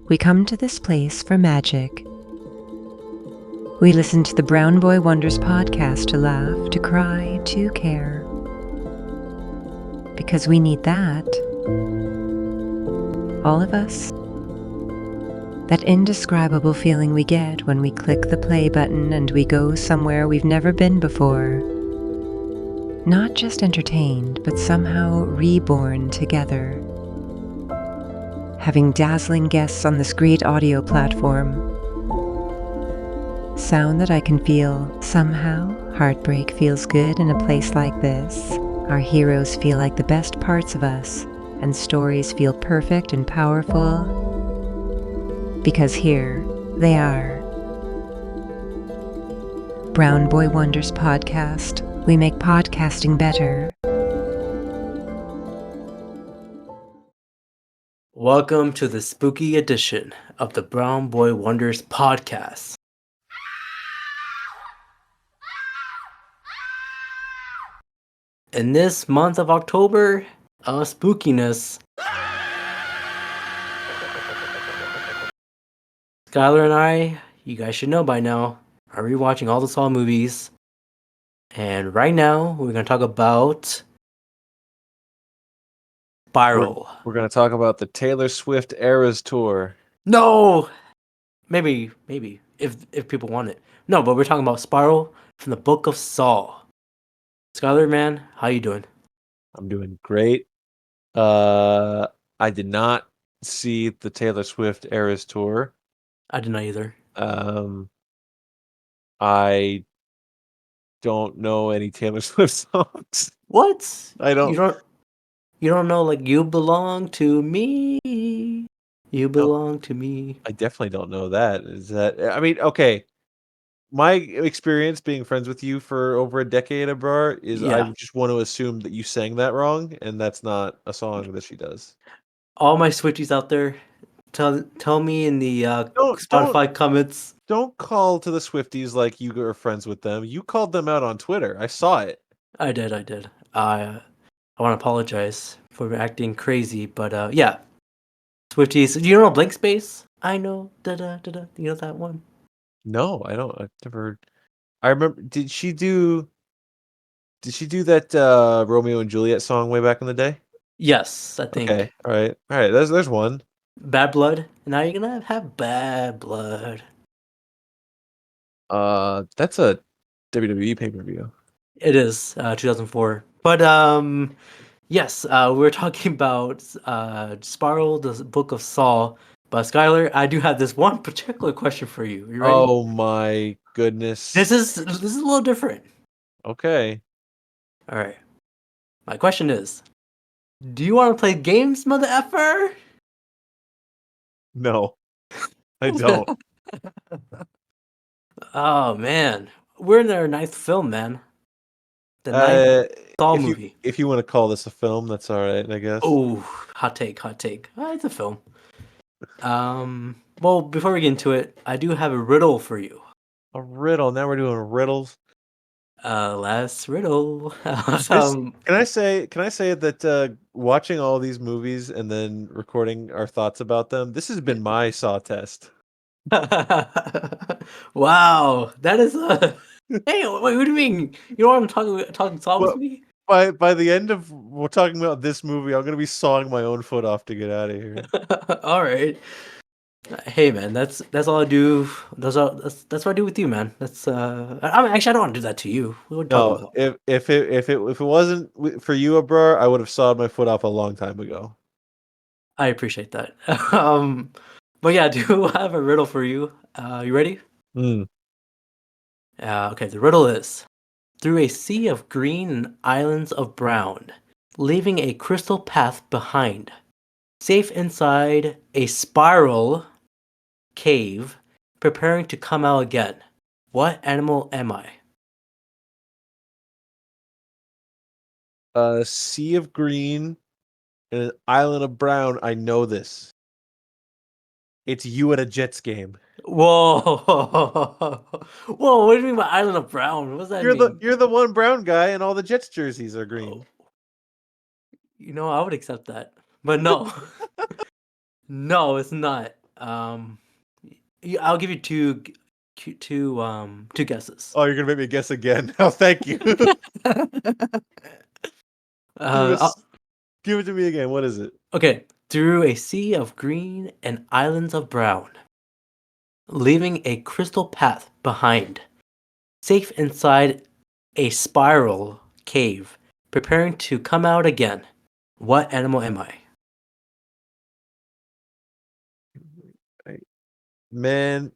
We come to this place for magic. We listen to the Brown Boy Wonders podcast to laugh, to cry, to care. Because we need that. All of us. That indescribable feeling we get when we click the play button and we go somewhere we've never been before. Not just entertained, but somehow reborn together. Having dazzling guests on this great audio platform. Sound that I can feel. Somehow, heartbreak feels good in a place like this. Our heroes feel like the best parts of us, and stories feel perfect and powerful. Because here they are. Brown Boy Wonders Podcast. We make podcasting better. Welcome to the spooky edition of the Brown Boy Wonders podcast. In this month of October of spookiness, Skyler and I, you guys should know by now, are rewatching all the Saw movies. And right now, we're going to talk about Spiral. We're going to talk about the Taylor Swift Eras Tour. No! Maybe, if people want it. No, but we're talking about Spiral from the Book of Saw. Skyler, man, how you doing? I'm doing great. I did not see the Taylor Swift Eras Tour. I did not either. I don't know any Taylor Swift songs. What? I don't. You don't know, like, You Belong to Me. You belong to me. I definitely don't know that. I mean, okay. My experience being friends with you for over a decade, Abrar, is I just want to assume that you sang that wrong, and that's not a song that she does. All my Swifties out there, tell me in the Spotify comments. Don't call to the Swifties like you are friends with them. You called them out on Twitter. I saw it. I did. I want to apologize for acting crazy, but yeah. Swifties, do you know Blank Space? I know, da-da-da-da. You know that one? No, I don't. I've never. I remember. Did she do that Romeo and Juliet song way back in the day? Yes, I think. Okay, all right. There's one. Bad Blood. Now you're gonna have Bad Blood. That's a WWE pay-per-view. It is 2004. But yes, we're talking about Spiral, the Book of Saw. But Skyler, I do have this one particular question for you. You ready? Oh my goodness. This is a little different. Okay. All right. My question is, do you want to play games, mother effer? No, I don't. Oh man, we're in our ninth film, man. The ninth Saw movie. If you want to call this a film, that's all right, I guess. Oh, hot take. It's a film. Well, before we get into it, I do have a riddle for you. A riddle. Now we're doing riddles. Last riddle. Can I say that watching all these movies and then recording our thoughts about them, this has been my Saw test. Wow, that is a. Hey, wait, what do you mean? You don't want to talk Saw with me? By the end of we're talking about this movie, I'm gonna be sawing my own foot off to get out of here. All right. Hey man, that's all I do. That's what I do with you, man. That's I don't want to do that to you. No, if it wasn't for you, Abrar, I would have sawed my foot off a long time ago. I appreciate that. But yeah, I do have a riddle for you. You ready? Okay, the riddle is: through a sea of green and islands of brown, leaving a crystal path behind, safe inside a spiral cave, preparing to come out again. What animal am I? A sea of green and an island of brown. I know this. It's you at a Jets game. Whoa! Whoa! What do you mean by island of brown? What does that mean? You're the one brown guy, and all the Jets jerseys are green. You know, I would accept that, but no, no, it's not. Um, I'll give you two guesses. Oh, you're gonna make me guess again. Oh, thank you. give uh, us, I'll- give it to me again. What is it? okay. Through a sea of green and islands of brown, leaving a crystal path behind, safe inside a spiral cave, preparing to come out again. What animal am I? Man,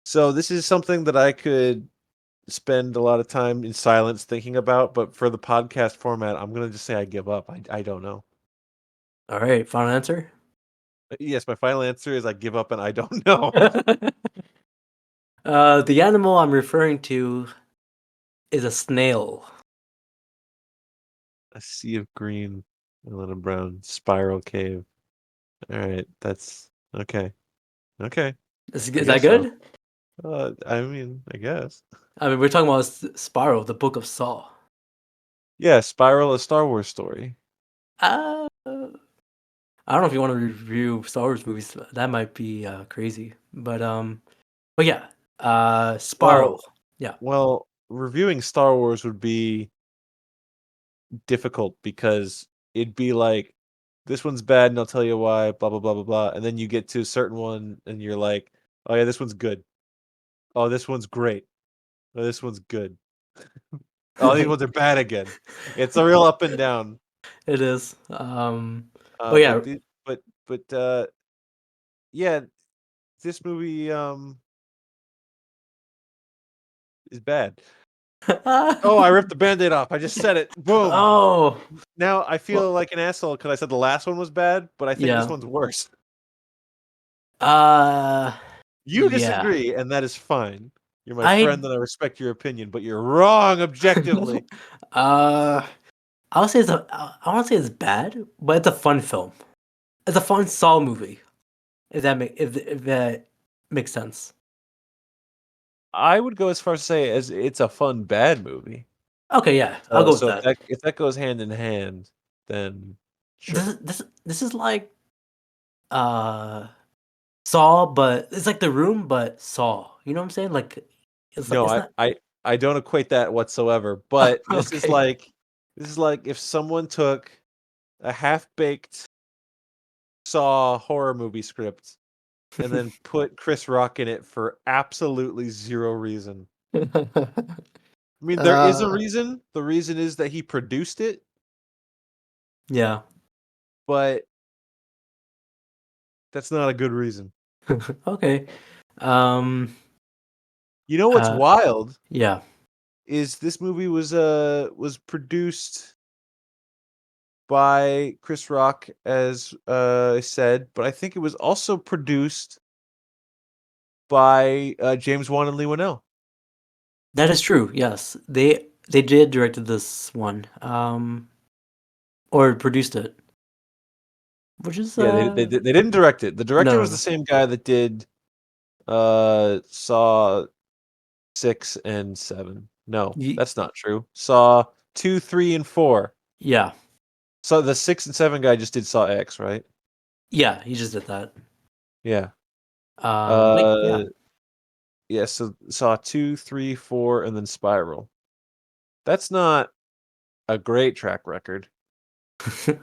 so this is something that I could spend a lot of time in silence thinking about, but for the podcast format, I'm gonna just say I give up. I don't know. All right, final answer. Yes, my final answer is I give up and I don't know. The animal I'm referring to is a snail. A sea of green, a little brown, spiral cave. All right, that's okay. Okay, I Is that guess so. good? I mean, I guess. I mean, we're talking about Spiral, the Book of Saw. Yeah, Spiral, a Star Wars story. Uh, I don't know if you want to review Star Wars movies. That might be crazy. But yeah, Well, Spiral. Yeah. reviewing Star Wars would be difficult because it'd be like, this one's bad and I'll tell you why, blah blah blah blah blah, and then you get to a certain one and you're like, oh yeah, this one's good. Oh, this one's great. Oh, this one's good. Oh, these ones are bad again. It's a real up and down. It is. But Uh, yeah. but the, but yeah, this movie is bad. Oh, I ripped the Band-Aid off. I just said it. Boom. Oh. Now I Well, feel like an asshole because I said the last one was bad, but I think this yeah. one's worse. Uh, You yeah. disagree, and that is fine. You're my I friend, and I respect your opinion, but you're wrong objectively. uh, I'll say I want to say it's bad, but it's a fun film. It's a fun Saw movie. If that makes sense. I would go as far as to say as it's a fun bad movie. Okay, yeah, I'll So, go with so that. if that goes hand in hand, then This sure. is this is like uh Saw, but it's like The Room, but Saw. You know what I'm saying? Like No, it's not I don't equate that whatsoever. But okay. this is like if someone took a half-baked Saw horror movie script and then put Chris Rock in it for absolutely zero reason. I mean, there is a uh reason. The reason is that he produced it, yeah. but that's not a good reason. Okay. Um You know what's uh wild yeah. is this movie was produced by Chris Rock, as I said, but I think it was also produced by James Wan and Lee Winnell. That is true. Yes. They did directed this one. Or produced it. Which is Yeah, they didn't direct it. The director no, was the no. same guy that did Saw 6 and 7. No, Ye- that's not true. Saw 2, 3, and 4. yeah. So the 6 and 7 guy just did Saw X, right? Yeah, he just did that. Yeah. But yeah. Uh yeah, so Saw 2, 3, 4, and then Spiral. That's not a great track record.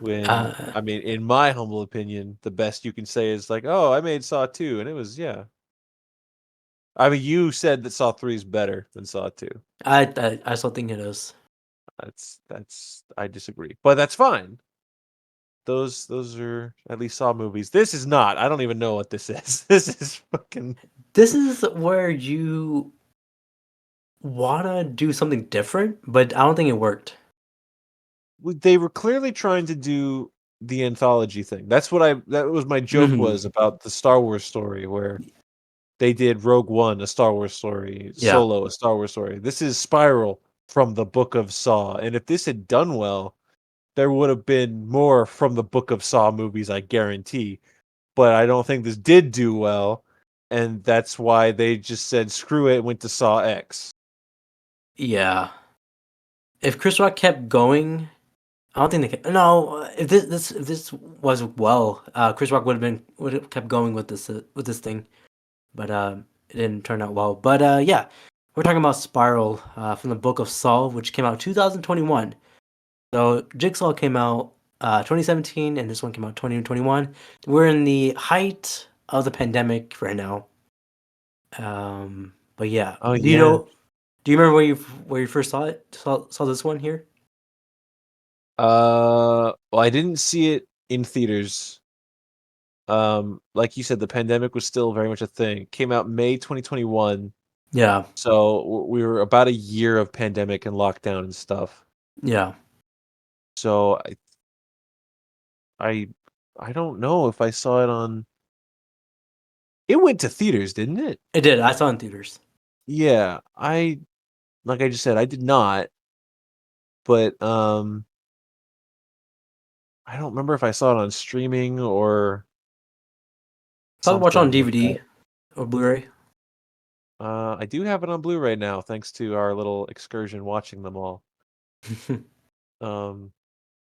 When uh I mean, in my humble opinion, the best you can say is like, "Oh, I made Saw 2," and it was yeah. I mean, you said that Saw 3 is better than Saw 2. I still think it is. That's I disagree, but that's fine. Those are at least Saw movies. This is not. I don't even know what this is. This is fucking. This is where you wanna do something different, but I don't think it worked. They were clearly trying to do the anthology thing. That's what I. That was my joke was Mhm. about the Star Wars story where they did Rogue One, a Star Wars story, Yeah. Solo, a Star Wars story. This is Spiral from the Book of Saw. And if this had done well, there would have been more from the Book of Saw movies, I guarantee. But I don't think this did do well. And that's why they just said, screw it, and went to Saw X. Yeah. If Chris Rock kept going I don't think they can. No, if this was well, Chris Rock would have kept going with this thing, but it didn't turn out well. But yeah, we're talking about Spiral from the Book of Saul, which came out 2021. So Jigsaw came out 2017, and this one came out 2021. We're in the height of the pandemic right now. But yeah, Oh do you yeah. know? Do you remember where you first saw it? Saw this one here? Well, I didn't see it in theaters. Like you said, the pandemic was still very much a thing. Came out May 2021, Yeah, so we were about a year of pandemic and lockdown and stuff. yeah. So I I don't know if I saw it on. It went to theaters, didn't it? It did. I saw it in theaters. Yeah, like I just said, I did not, but I don't remember if I saw it on streaming or Probably watch it on something like that. DVD or Blu-ray. I do have it on Blu-ray now, thanks to our little excursion watching them all. Um,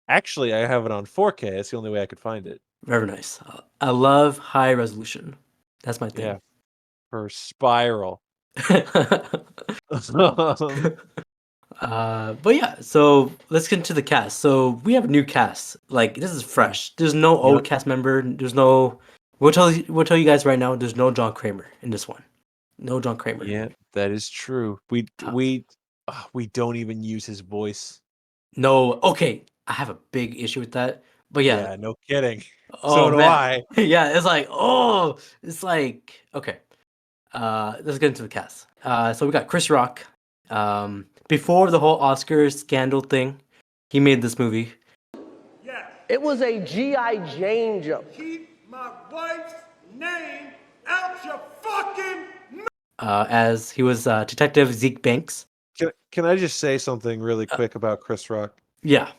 Actually, I have it on 4K. It's the only way I could find it. Very nice. I love high resolution. That's my Yeah, thing. for Spiral. Um, But yeah, so let's get into the cast. So we have a new cast. Like this is fresh. There's no Yep. old cast member. There's no. We'll tell you guys right now. There's no John Kramer in this one. No John Kramer. Yeah, that is true. Uh, We don't even use his voice. no. Okay, I have a big issue with that. But yeah. Yeah, no kidding. So Oh do man. I. Yeah. It's like okay. Let's get into the cast. So we got Chris Rock. Before the whole Oscar scandal thing, he made this movie. Yes. It was a G.I. Jane joke. Keep my wife's name out your fucking As he was Detective Zeke Banks. Can I just say something really quick about Chris Rock? Yeah.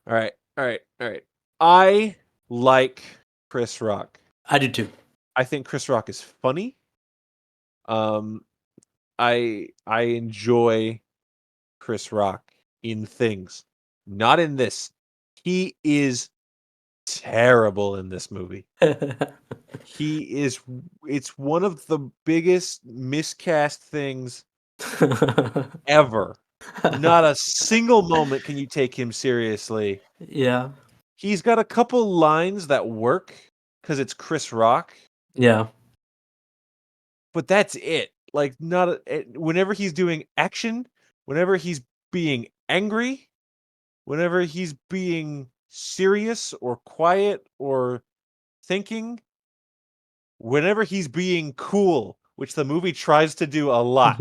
All right, all right, all right. I like Chris Rock. I do too. I think Chris Rock is funny. Um, I enjoy Chris Rock in things, not in this. He is terrible in this movie. He is. It's one of the biggest miscast things ever. Not a single moment can you take him seriously. Yeah. He's got a couple lines that work because it's Chris Rock, Yeah. but that's it. Like, whenever he's doing action, whenever he's being angry, whenever he's being serious or quiet or thinking, whenever he's being cool, which the movie tries to do a lot,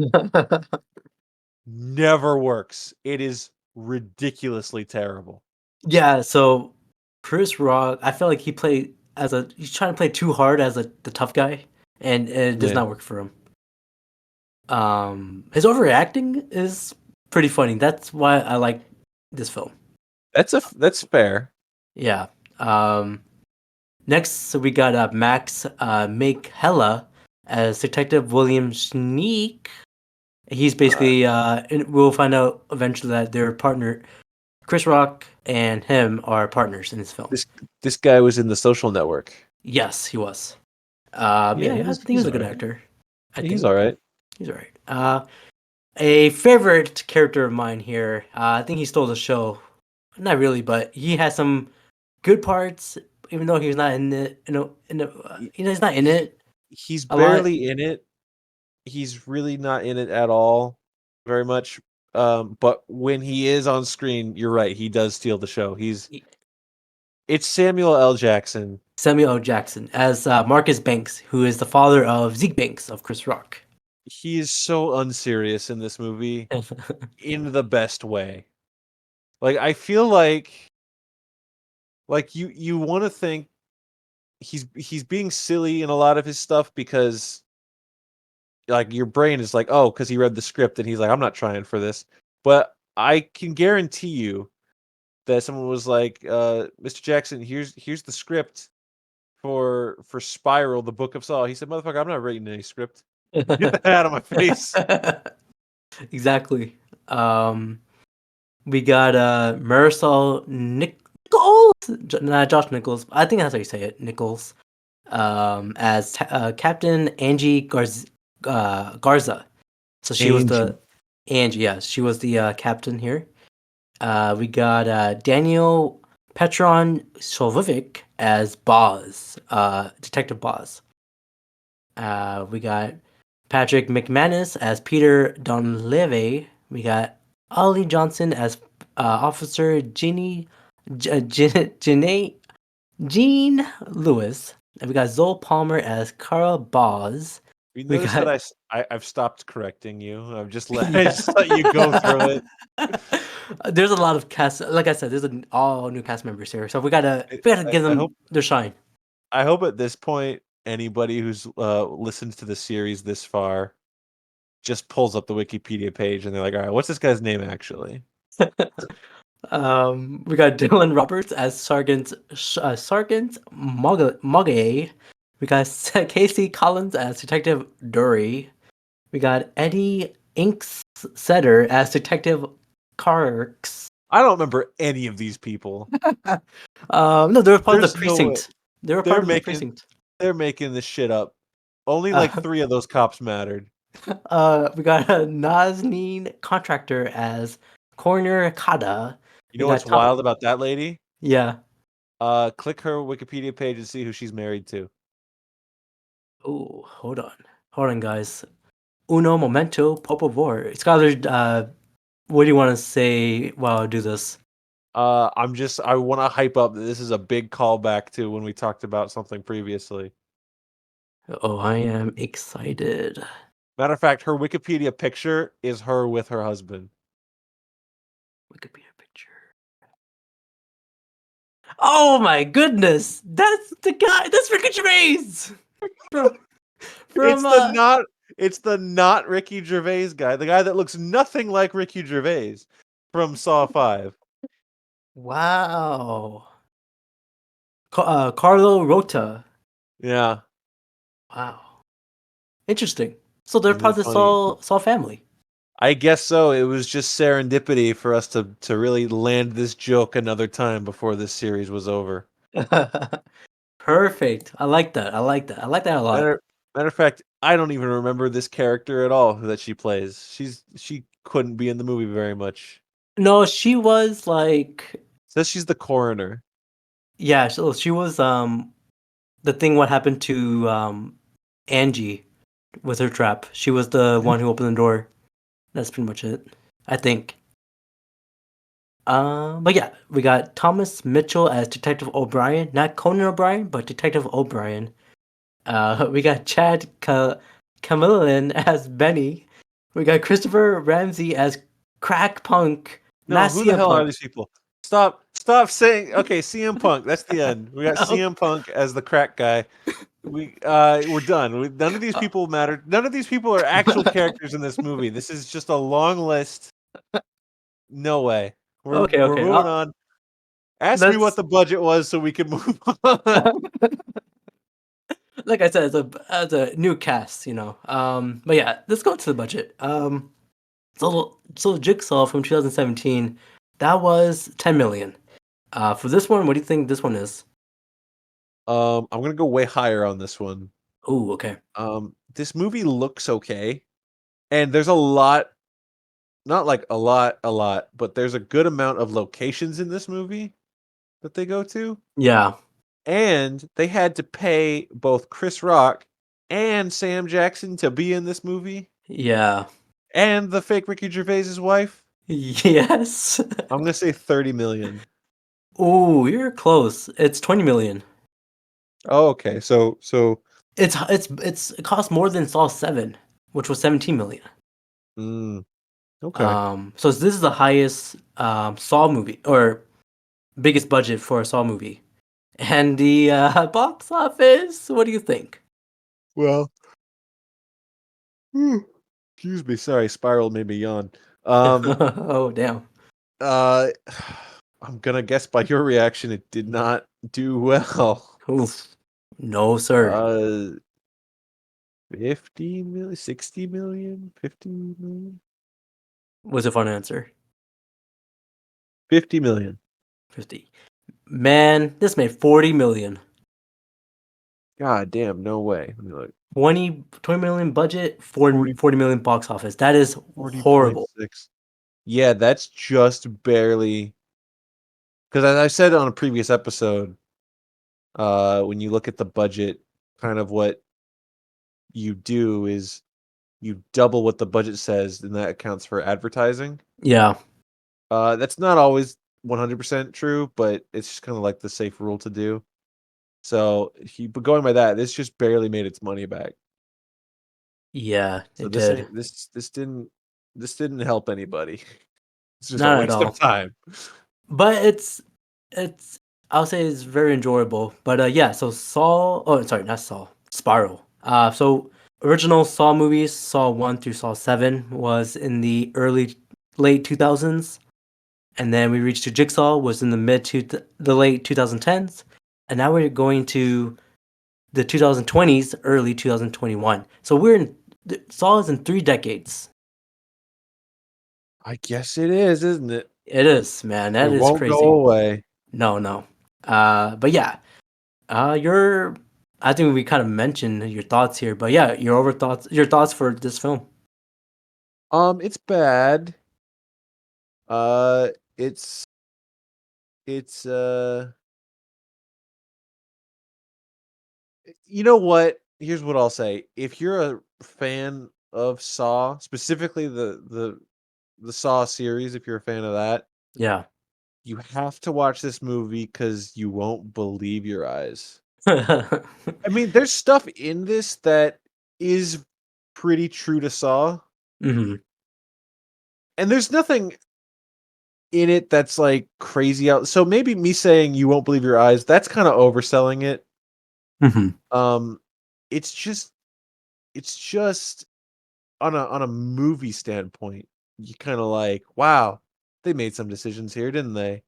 never works. It is ridiculously terrible. Yeah. So Chris Rock, I feel like he's trying to play too hard as the tough guy, and it does Yeah. not work for him. His overreacting is pretty funny. That's why I like this film. That's fair. Yeah. Next, so we got Max Makehella as Detective William Sneak. He's basically, we'll find out eventually that their partner, Chris Rock and him, are partners in this film. This guy was in The Social Network. Yes, he was. Yeah, I think he was a good actor. He's all right. He's all right. A favorite character of mine here. I think he stole the show. Not really, but he has some good parts, even though he's not in it. He's not in it. He's A lot. barely in it. He's really not in it at all, very much. But when he is on screen, you're right. He does steal the show. It's Samuel L. Jackson. Samuel L. Jackson as Marcus Banks, who is the father of Zeke Banks of Chris Rock. He is so unserious in this movie in the best way. Like, I feel like you want to think he's being silly in a lot of his stuff because like your brain is like, oh, because he read the script and he's like, I'm not trying for this. But I can guarantee you that someone was like, Mr. Jackson, here's the script for Spiral, the Book of Saul. He said, motherfucker, I'm not writing any script. Get that out of my face. Exactly. We got Marisol Nichols, Josh Nichols. I think that's how you say it, Nichols. As Captain Angie Garza. So she was Angie. the Angie. Yeah, she was the captain here. We got Daniel Petron Solvivic as Boz, Detective Boz. We got Patrick McManus as Peter Donleve. We got Ollie Johnson as Officer Jean Lewis. And we got Zoe Palmer as Carl Boz. You We notice that got I've stopped correcting you. I yeah. just let you go through it. There's a lot of cast. Like I said, there's all new cast members here, so I, we gotta give I them hope their shine. I hope at this point anybody who's listened to the series this far just pulls up the Wikipedia page and they're like, all right, what's this guy's name actually? We got Dylan Roberts as Sergeant Mogay. We got Casey Collins as Detective Dury. We got Eddie Inksetter as Detective Karks. I don't remember any of these people. No, they were part of There's the no way. precinct. They were They're part of the making precinct. they're making this shit up. Only like Uh, 3 of those cops mattered. we got Nazneen Contractor as Coroner Kada. You We know got what's wild about that lady? yeah. Click her Wikipedia page and see who she's married to. Oh, hold on, guys. Uno momento, por favor. Skyler, what do you want to say while I do this? I want to hype up that this is a big callback to when we talked about something previously. Oh, I am excited. Matter of fact, her Wikipedia picture is her with her husband. Wikipedia picture. Oh my goodness, that's the guy. That's Ricky Gervais from It's from the not Ricky Gervais guy, the guy that looks nothing like Ricky Gervais from Saw 5. wow. Carlo Rota. Yeah, Wow, interesting. So they're isn't part it of the funny? Saw family. I guess so. It was just serendipity for us to really land this joke another time before this series was over. Perfect. I like that. I like that. I like that a lot. Matter of fact, I don't even remember this character at all that she plays. She couldn't be in the movie very much. No, she was like, Says she's the coroner. yeah. So she was the thing. What happened to Angie with her trap? She was the one who opened the door. That's pretty much it, I think. But yeah, we got Thomas Mitchell as Detective O'Brien, not Conan O'Brien, but Detective O'Brien. We got Camillin as Benny. We got Christopher Ramsey as Crack Punk, No, not who the CM hell are Punk. these people? Stop saying. Okay, CM Punk. That's the end. We got CM Punk as the crack guy. We're done. None of these people matter. None of these people are actual characters in this movie. This is just a long list. No way. Okay, We're okay. moving on. Ask me what Let's the budget was so we can move on. like I said, as a new cast, you know. But yeah, let's go to the budget. So Jigsaw from 2017, that was 10 million. For this one, what do you think this one is? I'm gonna go way higher on this one. Oh, okay. This movie looks okay, and there's a lot, not like a lot, but there's a good amount of locations in this movie that they go to, Yeah, and they had to pay both Chris Rock and Sam Jackson to be in this movie, yeah, and the fake Ricky Gervais's wife. yes. I'm gonna say 30 million. Oh, you're close. It's 20 million. Oh, okay. So It costs more than Saw 7, which was 17 million. mm, okay. So this is the highest Saw movie or biggest budget for a Saw movie. And the box office, what do you think? Well, excuse me. Sorry, Spiral made me yawn. Oh, damn. Uh, I'm gonna guess by your reaction, it did not do well. Oof. No, sir. Uh, 50 million, 60 million, 50 million. Was a fun answer. 50 million. 50. Man, this made 40 million. God damn, no way. Let me look. 20 million budget, 40 million box office. That is 40.6. horrible. Yeah, that's just barely. Because as I said on a previous episode, when you look at the budget, kind of what you do is you double what the budget says, and that accounts for advertising. Yeah. That's not always 100% true, but it's just kind of like the safe rule to do. So, but going by that, this just barely made its money back. Yeah, So it this did. ain't this didn't help anybody. It's just a Not at waste all. of time. But it's I'll say it's very enjoyable. But yeah, so Saw, oh sorry, not Saw, Spiral. So original Saw movies, Saw 1 through Saw 7 was in the late 2000s. And then we reached to Jigsaw was in the late 2010s. And now we're going to the 2020s, early 2021. So Saw is in 3 decades. I guess it is, isn't it? It is, man. That It is won't crazy. go away. No. But yeah, I think we kind of mentioned your thoughts here, but yeah, your thoughts for this film. It's bad. It's it's you know what? Here's what I'll say. If you're a fan of Saw, specifically the Saw series, if you're a fan of that, Yeah. you have to watch this movie because you won't believe your eyes. Hmm. I mean, there's stuff in this that is pretty true to Saw, and there's nothing in it that's like crazy out. So maybe me saying you won't believe your eyes, that's kind of overselling it. Um, it's just on a movie standpoint, you kind of like, wow, they made some decisions here, didn't they?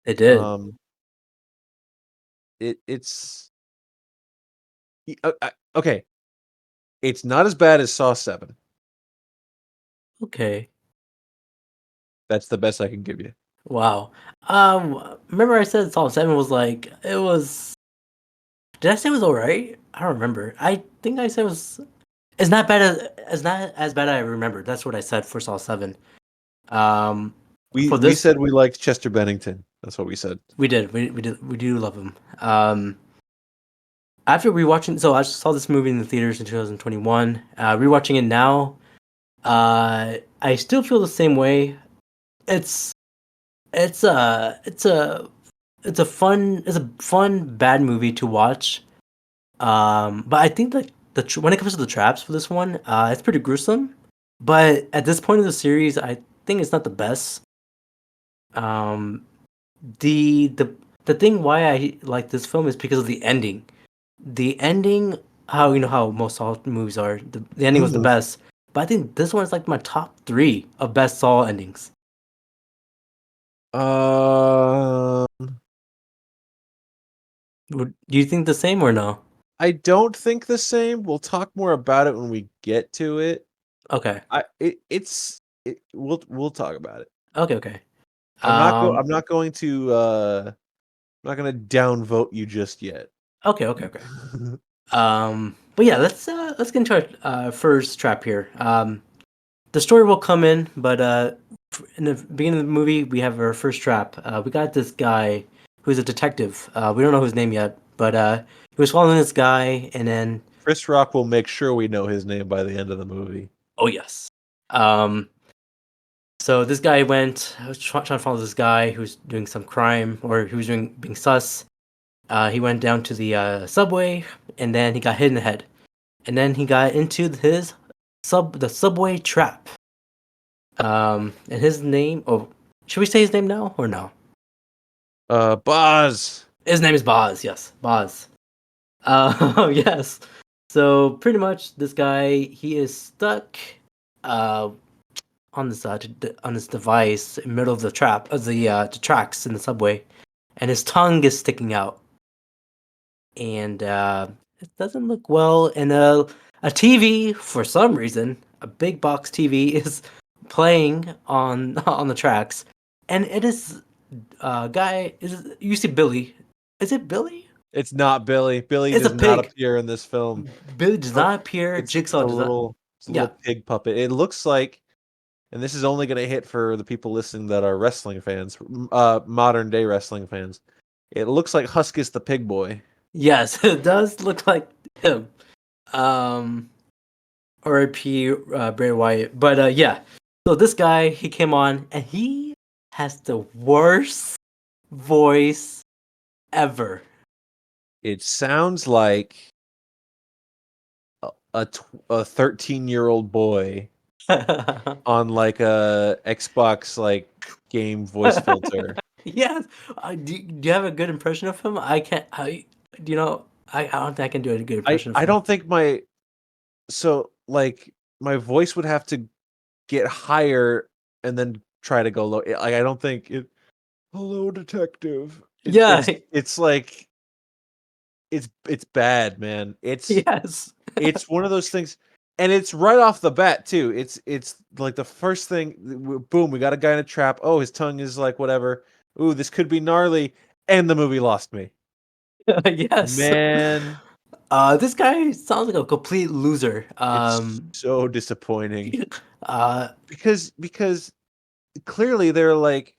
It did. Um, it's okay. It's not as bad as Saw 7. Okay. That's the best I can give you. Wow. Remember I said Saw 7 was like it was. Did I say it was alright? I don't remember. I think I said it was. It's not as bad as I remember. That's what I said for Saw 7. Um, We for we this, said we liked Chester Bennington. That's what we said. we did. We do love him. After rewatching, so I saw this movie in the theaters in 2021. Rewatching it now, I still feel the same way. It's it's a it's a it's a fun bad movie to watch. But I think that when it comes to the traps for this one, it's pretty gruesome. But at this point of the series, I think it's not the best. Um, the the the thing why I like this film is because of the ending. The ending, how you know how most Saw movies are. The ending was the best, but I think this one is like my top 3 of best Saw endings. Um, Do you think the same or no? I don't think the same. We'll talk more about it when we get to it. Okay, We'll talk about it. okay. I'm not going to I'm not going to downvote you just yet. Okay. But yeah, let's get into our first trap here. The story will come in, but in the beginning of the movie, we have our first trap. We got this guy who's a detective. We don't know his name yet, but he was following this guy, and then Chris Rock will make sure we know his name by the end of the movie. oh yes. So this guy was trying to follow this guy who's doing some crime or who's being sus. He went down to the subway, and then he got hit in the head, and then he got into the subway trap. And his name. Oh, should we say his name now or no? Boz. His name is Boz. Yes, Boz. Yes. So pretty much, this guy he is stuck, on this device in the middle of the trap of the tracks in the subway, and his tongue is sticking out, and it doesn't look well. And a TV for some reason, a big box TV is playing on on the tracks, and it is guy is you see Billy. Is it Billy? It's not Billy. Billy It's a does not pig. appear in this film. Billy does Oh, not appear. it's Jigsaw does not. it's a Yeah. little pig puppet. It looks like, and this is only going to hit for the people listening that are wrestling fans, modern day wrestling fans. It looks like Huskus the Pig Boy. Yes, it does look like him. R.I.P. Bray Wyatt. But yeah. So this guy, he came on and he has the worst voice ever. It sounds like a 13-year-old boy on like a Xbox like game voice filter. Yes. Do you have a good impression of him? I can't. Do you know? I don't think I can do a good impression of I him. don't think my voice would have to get higher and then try to go low. Like I don't think it. Hello, detective. Yeah. It's like it's bad, man. Yes. It's one of those things, and it's right off the bat too. It's like the first thing. Boom, we got a guy in a trap. Oh, his tongue is like whatever. Ooh, this could be gnarly, and the movie lost me. Yes. Man, This guy sounds like a complete loser. it's so disappointing Uh, because clearly they're like,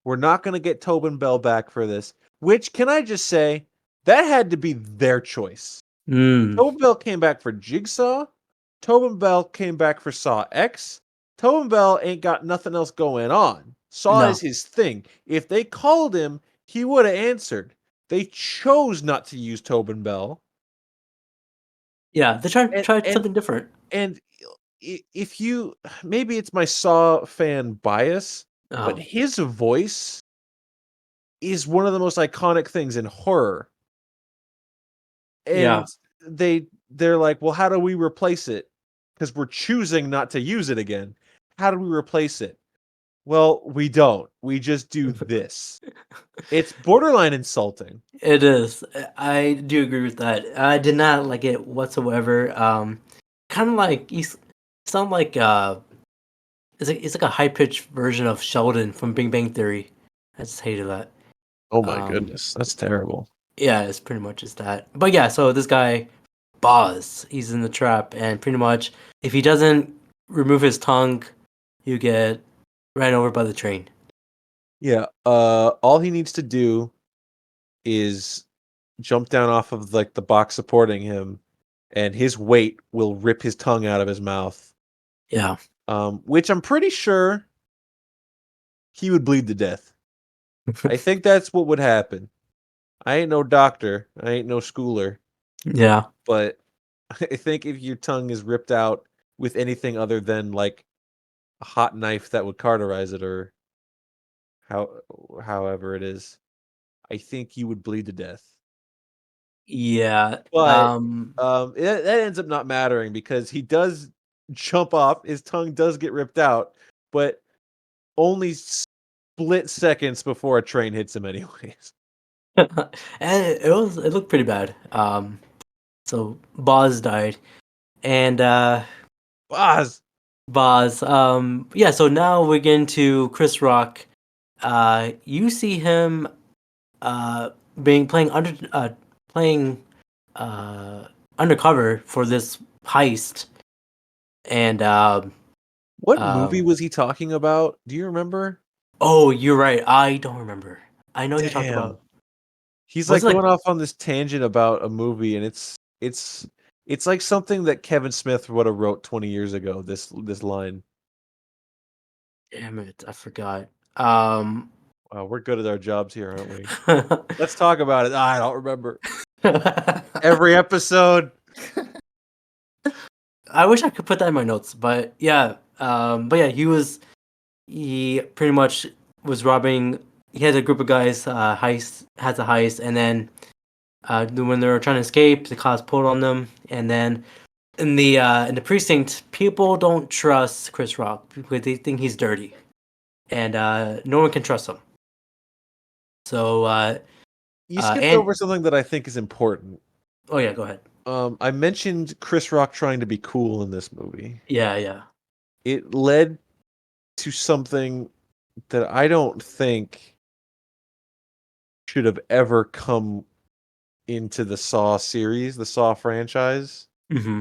we're not going to get Tobin Bell back for this. Which, can I just say, that had to be their choice. Tobin Bell came back for Jigsaw. Tobin Bell came back for Saw X. Tobin Bell ain't got nothing else going on. Saw No. is his thing. If they called him, he would have answered. They chose not to use Tobin Bell. Yeah, they tried something different. And if you, maybe it's my Saw fan bias, but his voice is one of the most iconic things in horror. Yeah. And they're like, well, how do we replace it? Because we're choosing not to use it again. How do we replace it? Well, we don't. We just do this. It's borderline insulting. It is. I do agree with that. I did not like it whatsoever. Kind of like you sound like it's like a high pitched version of Sheldon from Big Bang Theory. I just hated that. Oh my goodness, that's terrible. Yeah, it's pretty much just that. But yeah, so this guy, Boz, he's in the trap, and pretty much if he doesn't remove his tongue, you get ran over by the train. Yeah. All he needs to do is jump down off of like the box supporting him, and his weight will rip his tongue out of his mouth. Yeah. Which I'm pretty sure he would bleed to death. I think that's what would happen. I ain't no doctor. I ain't no schooler. Yeah. But I think if your tongue is ripped out with anything other than like a hot knife that would cauterize it, or however it is, I think you would bleed to death. Yeah. But that ends up not mattering because he does jump off. His tongue does get ripped out, but only split seconds before a train hits him, anyways. and it looked pretty bad. So Boz died, and Boz. Yeah. So now we're getting to Chris Rock. You see him, playing undercover for this heist, and What movie was he talking about? Do you remember? Oh, you're right. I don't remember. I know he talked Damn. about. He's Was like it going off on this tangent about a movie, and it's like something that Kevin Smith would have wrote 20 years ago. This line. Damn it, I forgot. Wow, we're good at our jobs here, aren't we? Let's talk about it. I don't remember. Every episode. I wish I could put that in my notes, but yeah. He pretty much was robbing. He had a group of guys has a heist, and then when they were trying to escape, the cops pulled on them, and then in the precinct, people don't trust Chris Rock because they think he's dirty, and no one can trust him. So you skipped over something that I think is important. Oh yeah, go ahead. I mentioned Chris Rock trying to be cool in this movie. Yeah. It led to something that I don't think should have ever come into the Saw series, the Saw franchise. Mm-hmm.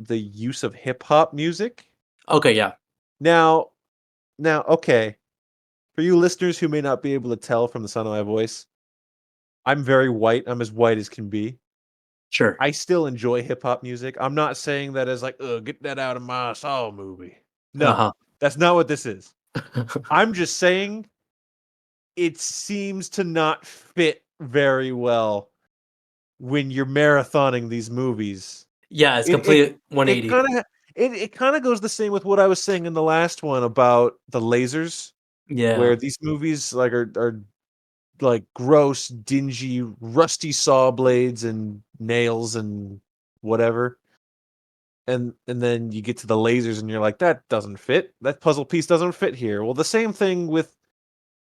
The use of hip hop music. Okay, yeah. Now, okay. For you listeners who may not be able to tell from the sound of my voice, I'm very white. I'm as white as can be. Sure. I still enjoy hip hop music. I'm not saying that as like, get that out of my Saw movie. No, Uh-huh. that's not what this is. I'm just saying it seems to not fit very well when you're marathoning these movies. Yeah, it's It it complete it 180. kind of it kind of goes the same with what I was saying in the last one about the lasers, Yeah. where these movies like are like gross, dingy, rusty saw blades and nails and whatever. And then you get to the lasers and you're like, that doesn't fit. That puzzle piece doesn't fit here. Well, the same thing with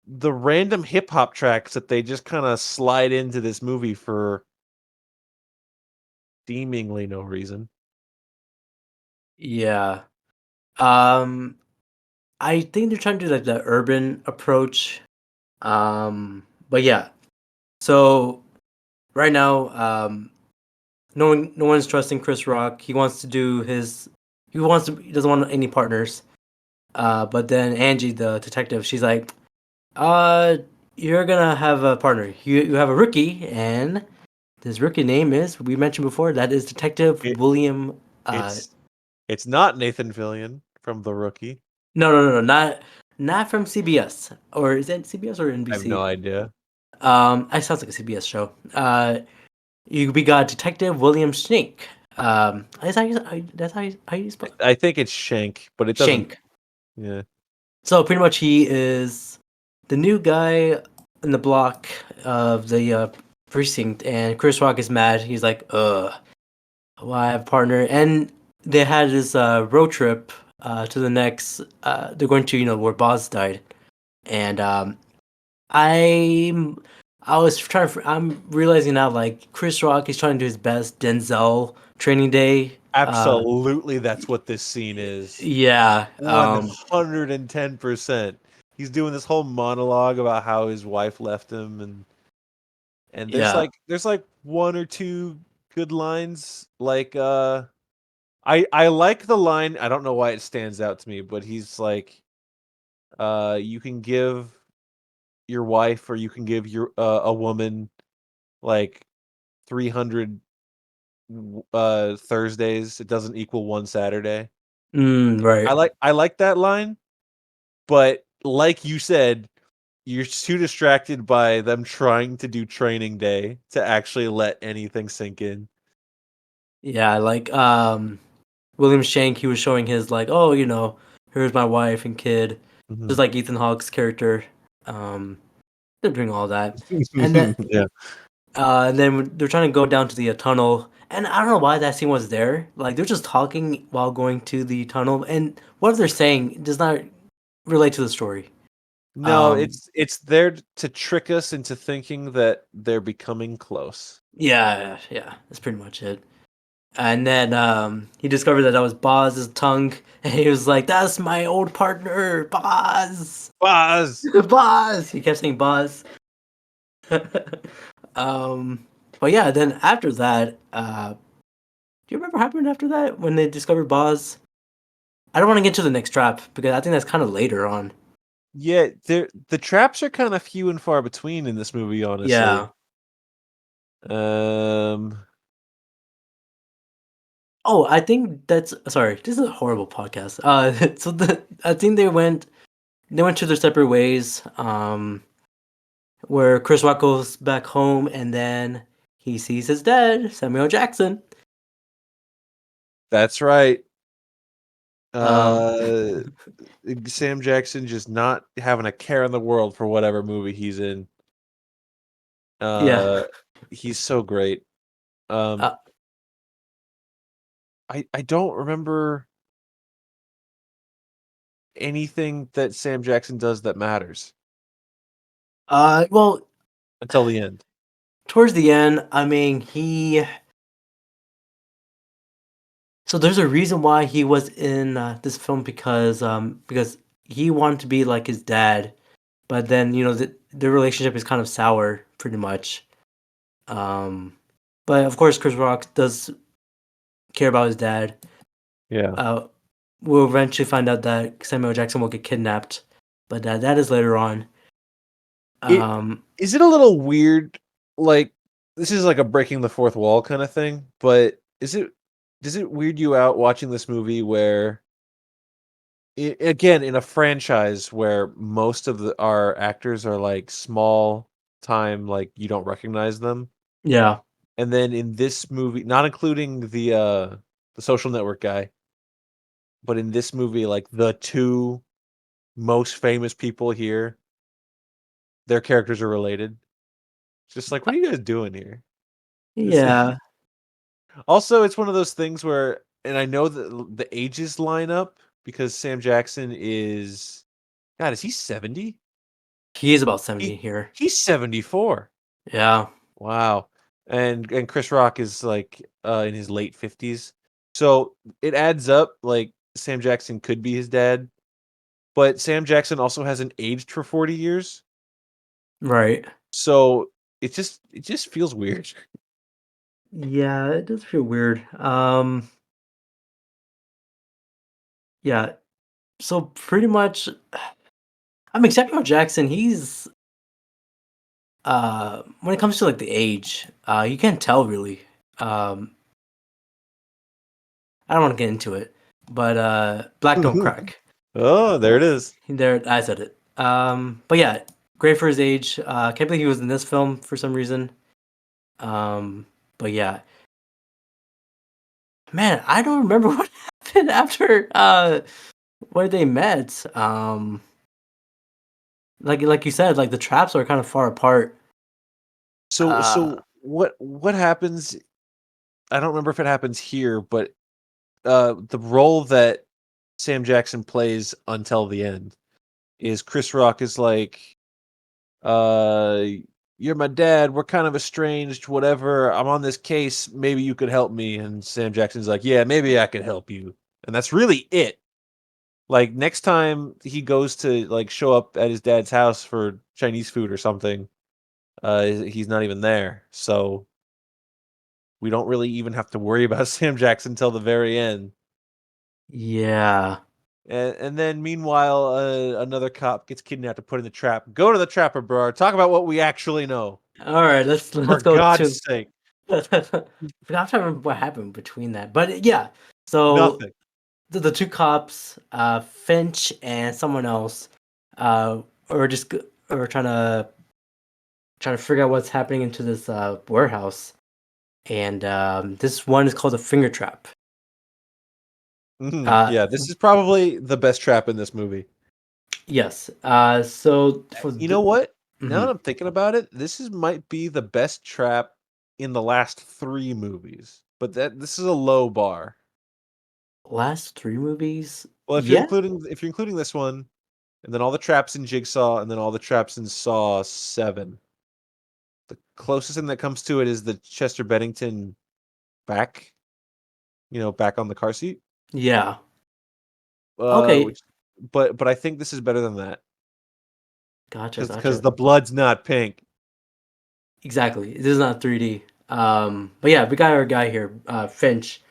the random hip hop tracks that they just kind of slide into this movie for seemingly no reason. Yeah. Um, I think they're trying to do like the urban approach. But yeah. So right now, no one's trusting Chris Rock. He wants to do his. He doesn't want any partners. But then Angie, the detective, she's like, uh, you're gonna have a partner. You have a rookie, and this rookie name is we mentioned before. That is Detective It William. it's it's not Nathan Fillion from The Rookie. No, not from CBS, or is it CBS or I have no NBC? idea. It sounds like a CBS show. We got Detective William Snake. That's how you spell I think it's Shank, but it doesn't. Shank. Yeah. So pretty much he is the new guy in the block of the precinct, and Chris Rock is mad. He's like, well, I have a partner, and they had this road trip to the next. They're going to where Boz died, and I'm I was trying to. I'm realizing now, like Chris Rock is trying to do his best Denzel training day. Absolutely, that's what this scene is. Yeah. 110%. He's doing this whole monologue about how his wife left him, and Yeah. there's like one or two good lines. Like I like the line. I don't know why it stands out to me, but he's like, you can give your wife or you can give your a woman like 300 Thursdays. It doesn't equal one Saturday. Right. I like that line, but like you said, you're too distracted by them trying to do training day to actually let anything sink in. Yeah. Like William Shank, he was showing his like, oh, here's my wife and kid, Mhm. just like Ethan Hawke's character. Um, they're doing all that, and then Yeah. they're trying to go down to the tunnel, and I don't know why that scene was there. Like they're just talking while going to the tunnel, and what they're saying does not relate to the story. No, Um, it's there to trick us into thinking that they're becoming close. yeah, that's pretty much it. And then he discovered that was Boz's tongue, and he was like, "That's my old partner, Boz, Buzz! Boz." He kept saying Boz. um, but yeah, then after that, do you remember what happened after that when they discovered Boz? I don't want to get to the next trap because I think that's kind of later on. Yeah, the traps are kind of few and far between in this movie, honestly. Yeah. Um, Oh, I think that's sorry. This is a horrible podcast. So I think they went to their separate ways. Where Chris Rock goes back home and then he sees his dad, Samuel Jackson. that's right. Um, Uh, Sam Jackson just not having a care in the world for whatever movie he's in. yeah. Uh, he's so great. Um, Uh, I don't remember anything that Sam Jackson does that matters well, until the end. towards the end, I mean, so there's a reason why he was in this film because he wanted to be like his dad, but then the relationship is kind of sour, pretty much. But of course, Chris Rock does care about his dad. Yeah. We'll eventually find out that Samuel Jackson will get kidnapped, but that is later on. Is it a little weird? Like, this is like a breaking the fourth wall kind of thing, but does it weird you out watching this movie where, again, in a franchise where most of our actors are like small time, like you don't recognize them, Yeah, and then in this movie, not including the Social Network guy, but in this movie, like the two most famous people here, their characters are related. It's just like, what are you guys doing here? yeah. Also, it's one of those things where, and I know that the ages line up because Sam Jackson is, God, is he 70? He is about 70 He here. he's 74. Yeah, Wow. And Chris Rock is like in his late 50s. So it adds up like Sam Jackson could be his dad, but Sam Jackson also hasn't aged for 40 years. right. So it just feels weird. Yeah, it does feel weird. Yeah. So pretty much, I mean, Samuel Jackson, he's when it comes to like the age, you can't tell really. Um, I don't want to get into it, but black don't crack. Oh, there it is. There, I said it. But yeah, great for his age. Can't believe he was in this film for some reason. But yeah, man, I don't remember what happened after where they met. Like you said, like the traps are kind of far apart. So Uh, so what happens? I don't remember if it happens here, but the role that Sam Jackson plays until the end is Chris Rock is like, uh, "You're my dad. We're kind of estranged. Whatever. I'm on this case. Maybe you could help me." And Sam Jackson's like, "Yeah, maybe I could help you." And that's really it. Like next time he goes to like show up at his dad's house for Chinese food or something, he's not even there. So we don't really even have to worry about Sam Jackson till the very end. yeah. And then meanwhile, another cop gets kidnapped and put in the trap. Go to the trapper, bro. Talk about what we actually know. All right, let's For go to. God's sake. I forgot to remember what happened between that, but yeah. So Nothing. the two cops, Finch and someone else, are just are trying to figure out what's happening into this warehouse, and this one is called a finger trap. Yeah, this is probably the best trap in this movie. Yes. So for You know what? Now that mhm. I'm thinking about it, might be the best trap in the last 3 movies. But this is a low bar. Last three movies, Well, yeah, if you're including this one, and then all the traps in Jigsaw, and then all the traps in Saw 7. The closest thing that comes to it is the Chester Bennington back, back on the car seat. yeah. Okay, Which, but I think this is better than that gotcha, because gotcha. the blood's not pink. Exactly. This is not 3D. But yeah, we got our guy here, Finch.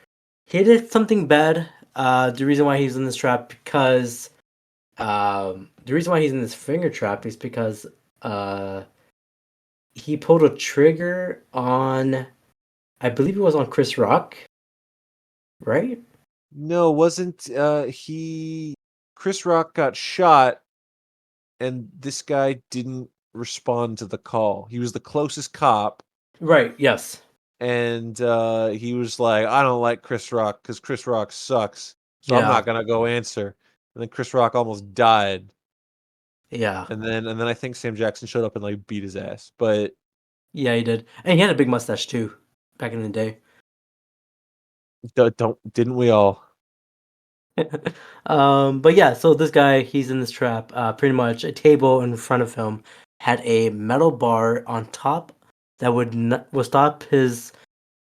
He did something bad. The reason why he's in this trap because the reason why he's in this finger trap is because uh he pulled a trigger on, I believe it was on Chris Rock, right? No, wasn't he? Chris Rock got shot, and this guy didn't respond to the call. He was the closest cop, Right. Yes. and he was like, "I don't like Chris Rock because Chris Rock sucks, so I'm Yeah. not gonna go answer." And then Chris Rock almost died, Yeah. and then I think Sam Jackson showed up and like beat his ass. But Yeah. He did, and he had a big mustache too, back in the day. didn't we all? But yeah, so this guy, he's in this trap. Pretty much a table in front of him had a metal bar on top that would stop his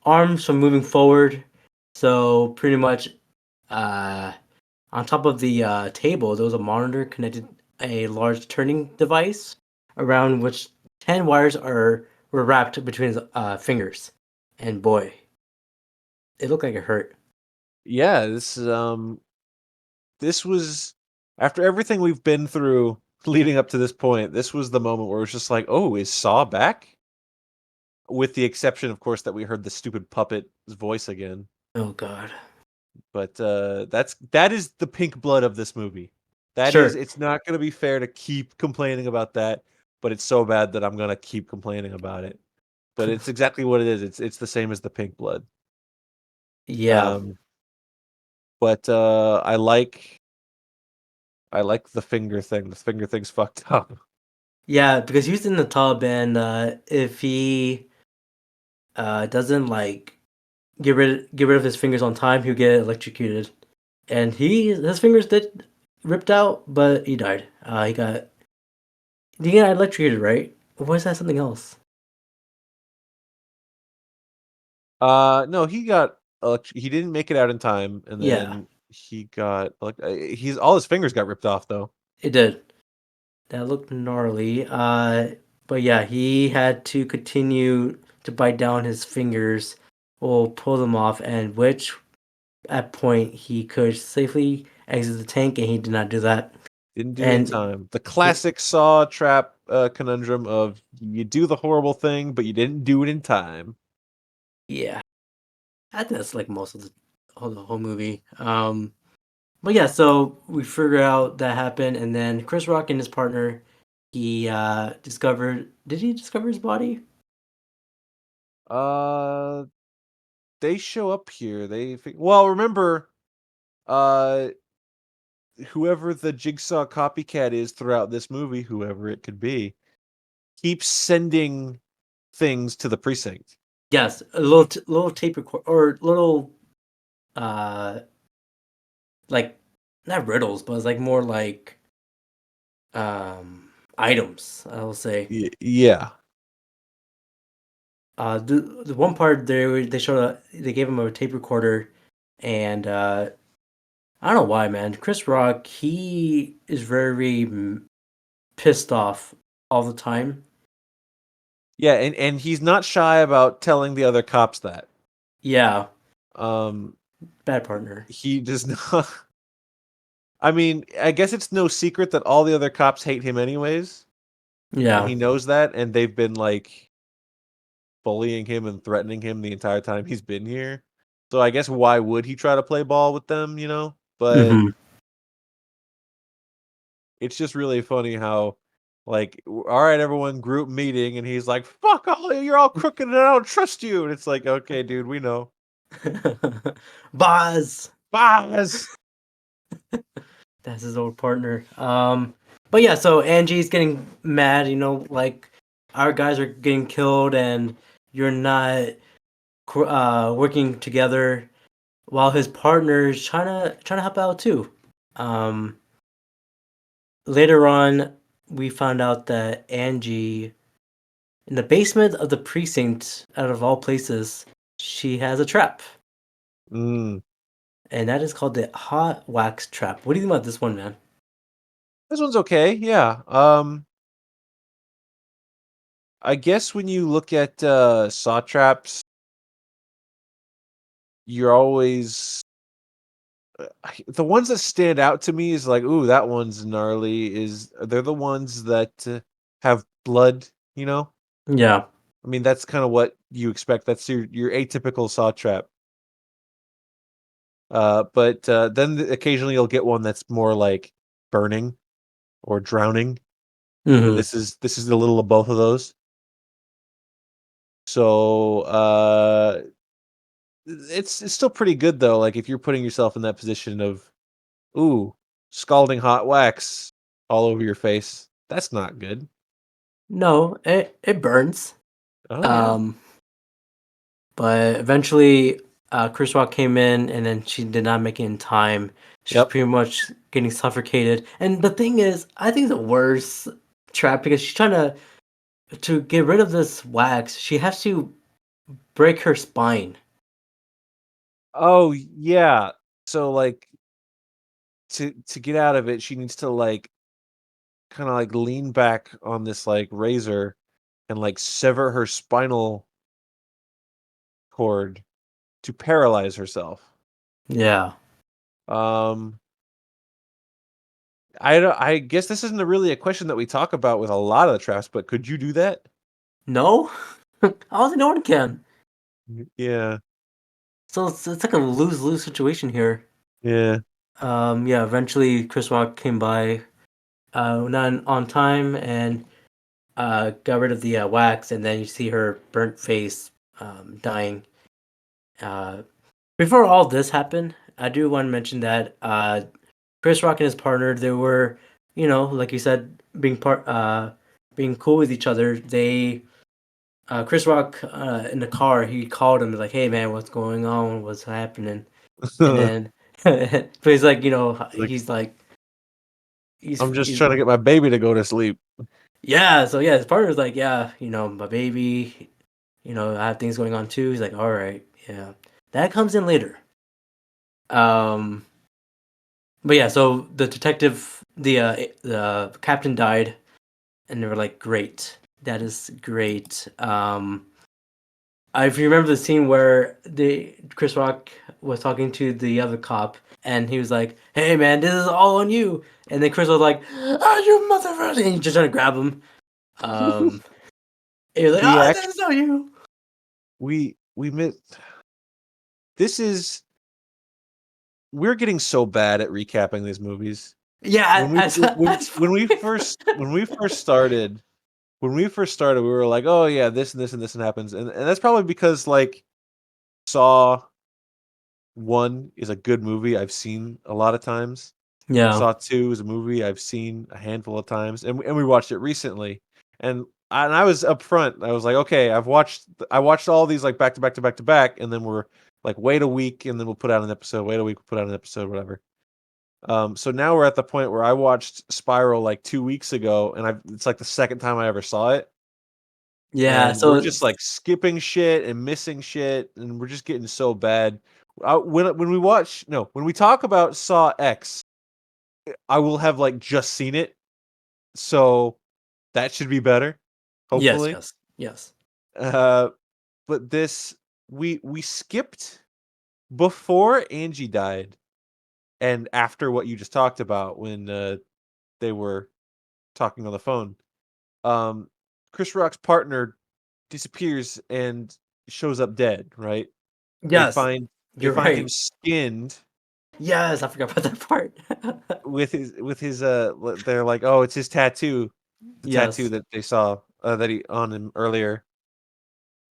arms from moving forward. So pretty much, uh, On top of the table, there was a monitor connected a large turning device around which 10 wires were wrapped between his fingers. And boy, it looked like it hurt. Yeah, this was after everything we've been through leading up to this point. This was the moment where it was just like, oh, is Saw back? With the exception, of course, that we heard the stupid puppet's voice again. Oh god. But that is the pink blood of this movie. That is, Sure. it's not going to be fair to keep complaining about that, but it's so bad that I'm going to keep complaining about it. But it's exactly what it is. It's the same as the pink blood. Yeah. Um, but I like the finger thing. The finger thing's fucked up. Yeah, because he was in the tub, and if he doesn't like get rid of his fingers on time, he'll get electrocuted. And his fingers did ripped out, but he died. He got electrocuted, right? Or was that something else? No, he didn't make it out in time, and Yeah, then he got he's all his fingers got ripped off though. it did. That looked gnarly. But yeah, he had to continue to bite down his fingers or pull them off, and which at point he could safely exit the tank, and he did not do that. Didn't do it in And time. The classic Saw trap conundrum of you do the horrible thing, but you didn't do it in time. yeah, I think that's like most of the whole movie. But yeah, so we figure out that happened, and then Chris Rock and his partner, he discovered. Did he discover his body? Uh, they show up here. Well, remember, uh, whoever the Jigsaw copycat is throughout this movie, whoever it could be, keeps sending things to the precinct. Yes, a little tape record or little uh like not riddles, but it's like more like items. I will say. Yeah. The one part they showed they gave him a tape recorder, and I don't know why, man. Chris Rock, he is very pissed off all the time. Yeah, and he's not shy about telling the other cops that. Yeah, Um, bad partner. he does not. I mean, I guess it's no secret that all the other cops hate him anyways, and Yeah. he knows that, and they've been like bullying him and threatening him the entire time he's been here. So I guess why would he try to play ball with them, you know? But Hmm. it's just really funny how, like, all right, everyone, group meeting, and he's like, "Fuck all of you, you're all crooked, and I don't trust you." And it's like, okay, dude, we know. Boz. Baz. That's his old partner. But yeah, so Angie's getting mad. Like our guys are getting killed, and you're not working together. While his partner's trying to help out too. Um, Later on, we found out that Angie, in the basement of the precinct, out of all places, she has a trap, Mm. and that is called the hot wax trap. What do you think about this one, man? This one's okay, yeah. I guess when you look at saw traps, you're always the ones that stand out to me is like, ooh, that one's gnarly. They're the ones that have blood, you know? Yeah. I mean, that's kind of what you expect. That's your atypical saw trap. But then occasionally you'll get one that's more like burning or drowning, and Hmm. this is a little of both of those. So it's still pretty good though. Like if you're putting yourself in that position of, ooh, scalding hot wax all over your face, that's not good. No, it burns. Oh yeah. Um, but eventually, Chris Rock came in, and then she did not make it in time. She's Yep. pretty much getting suffocated. And the thing is, I think the worst trap because she's trying to get rid of this wax. She has to break her spine. Oh yeah. So like to get out of it, she needs to like kind of like lean back on this like razor and like sever her spinal cord to paralyze herself. Yeah. I guess this isn't really a question that we talk about with a lot of the traps, but could you do that? No? I don't think no one can. Yeah. So it's like a lose-lose situation here. Yeah. Yeah, eventually Chris Rock came by, not on time, and got rid of the wax, and then you see her burnt face, dying. Before all this happened, I do want to mention that Chris Rock and his partner, they were, like you said, being cool with each other. They Chris Rock in the car, he called him like, "Hey man, what's going on? What's happening?" And then, but he's like, Like, he's like, I'm just he's trying to get my baby to go to sleep. yeah. So yeah, his partner's like, yeah, my baby, I have things going on too. He's like, all right, yeah, that comes in later. Um, but yeah, so the captain died, and they were like, great, that is great. If you remember the scene where the Chris Rock was talking to the other cop, and he was like, "Hey man, this is all on you," and then Chris was like, "Ah, you motherfucker!" and he just trying to grab him. Um, he was like, We "Ah, actually this is on you." we missed. This is We're getting so bad at recapping these movies. Yeah, When we when we first started, we were like, "Oh yeah, this and this and this and happens," and that's probably because like Saw 1 is a good movie I've seen a lot of times. yeah, Saw 2 is a movie I've seen a handful of times, and we watched it recently, and I was upfront. I was like, "Okay, I watched all these, like, back to back to back to back," and then we're like, "Wait a week, and then we'll put out an episode. Wait a week, we'll put out an episode," whatever. So now we're at the point where I watched Spiral, like, 2 weeks ago, and it's, like, the second time I ever saw it, yeah. and we're So just, like, skipping shit and missing shit, and we're just getting so bad. When we talk about Saw X, I will have, like, just seen it, so that should be better, yes, hopefully. yes, yes. Uh, but we skipped before Angie died and after what you just talked about when, they were talking on the phone. Um, Chris Rock's partner disappears and shows up dead, right? They Yes, find they you're find him right. skinned Yes, I forgot about that part. with his they're like, "Oh, it's his tattoo." The tattoo Yes. that they saw that he on him earlier.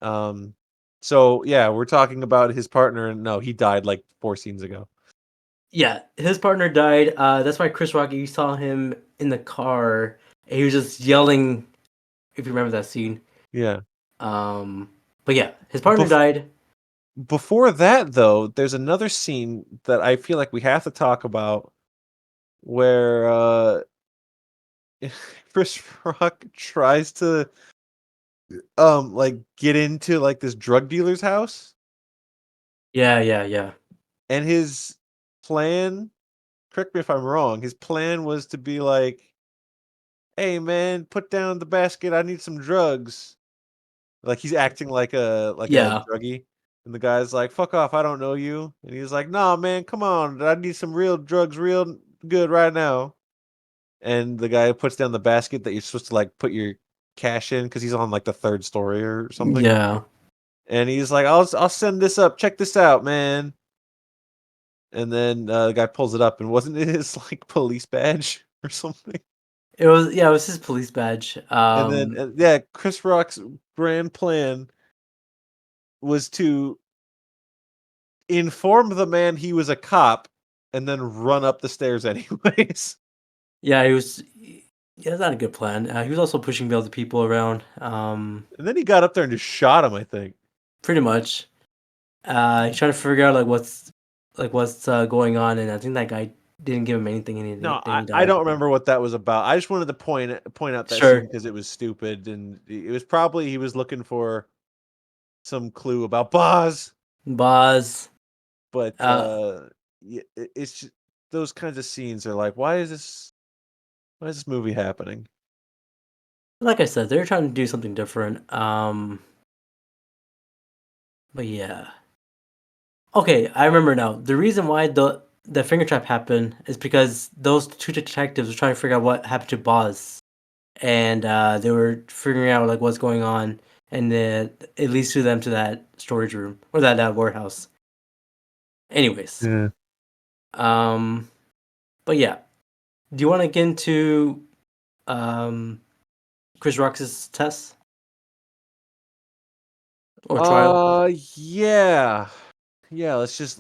Um so yeah, we're talking about his partner and no, he died like 4 scenes ago. Yeah, his partner died. That's why Chris Rock, you saw him in the car, and he was just yelling, if you remember that scene. Yeah. Um, but yeah, his partner Bef- died. Before that though, there's another scene that I feel like we have to talk about where Chris Rock tries to like get into like this drug dealer's house Yeah, yeah, yeah. and his plan, correct me if I'm wrong, his plan was to be like, "Hey man, put down the basket, I need some drugs." Like he's acting like a Yeah. druggie and the guy's like, "Fuck off, I don't know you." And he's like, "Nah, man, come on. I need some real drugs real good right now." And the guy puts down the basket that you're supposed to like put your cash in because he's on like the third story or something. Yeah. And he's like, "I'll send this up. Check this out, man." And then the guy pulls it up, and wasn't it his like police badge or something? It was his police badge. And then yeah, Chris Rock's grand plan was to inform the man he was a cop and then run up the stairs anyways. Yeah, that's not a good plan. He was also pushing the other people around. And then he got up there and just shot him, I think. Pretty much. He's trying to figure out what's going on, and I think that guy didn't give him anything, and No, then he I died. don't remember what that was about. I just wanted to point out that scene Sure, because it was stupid and it was probably he was looking for some clue about Boz, Boz. but Uh, yeah, it's just, those kinds of scenes are like, why is this movie happening? Like I said, they're trying to do something different. But yeah. Okay, I remember now. The reason why the finger trap happened is because those two detectives were trying to figure out what happened to Boz, and they were figuring out like what's going on, and it leads to them to that storage room or that warehouse. Anyways, Yeah. but yeah, do you want to get into um Chris Rock's test or trial? Yeah. Yeah, let's just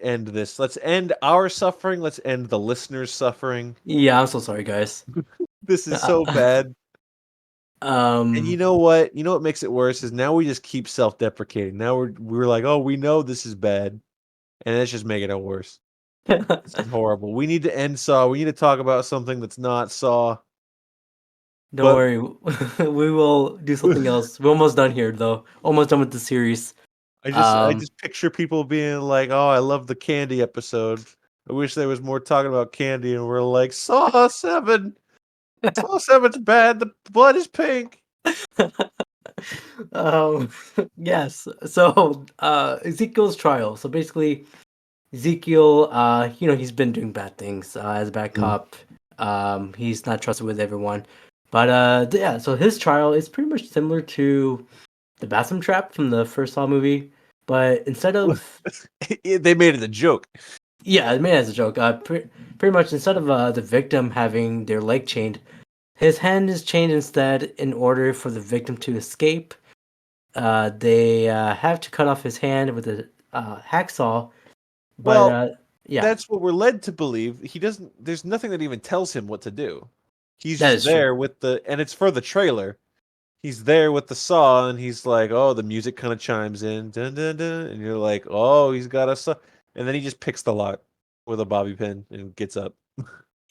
end this. Let's end our suffering. Let's end the listeners' suffering. Yeah, I'm so sorry, guys. This is so bad. And you um, know what? You know what makes it worse is now we just keep self-deprecating. Now we're like, oh, we know this is bad, and it's just making it worse. This is horrible. We need to end Saw. We need to talk about something that's not Saw. don't But worry, we will do something else. We're almost done here, though. Almost done with the series. I just picture people being like, "Oh, I love the candy episode. I wish there was more talking about candy." And we're like, "Saw 7. Saw 7's bad. The blood is pink." um, yes. So, Ezekiel's trial. So basically, Ezekiel, he's been doing bad things as a bad cop. He's not trusted with everyone. But yeah. So his trial is pretty much similar to the bathroom trap from the first Saw movie, but instead of They made it a joke. yeah, I mean as a joke. Pretty much instead of the victim having their leg chained, his hand is chained instead in order for the victim to escape. They have to cut off his hand with a hacksaw, but Well, yeah, that's what we're led to believe. He doesn't. There's nothing that even tells him what to do. He's that just is true. there with and it's for the trailer. He's there with the saw, and he's like, "Oh, the music kind of chimes in, dun dun dun," and you're like, "Oh, he's got a saw," and then he just picks the lock with a bobby pin and gets up.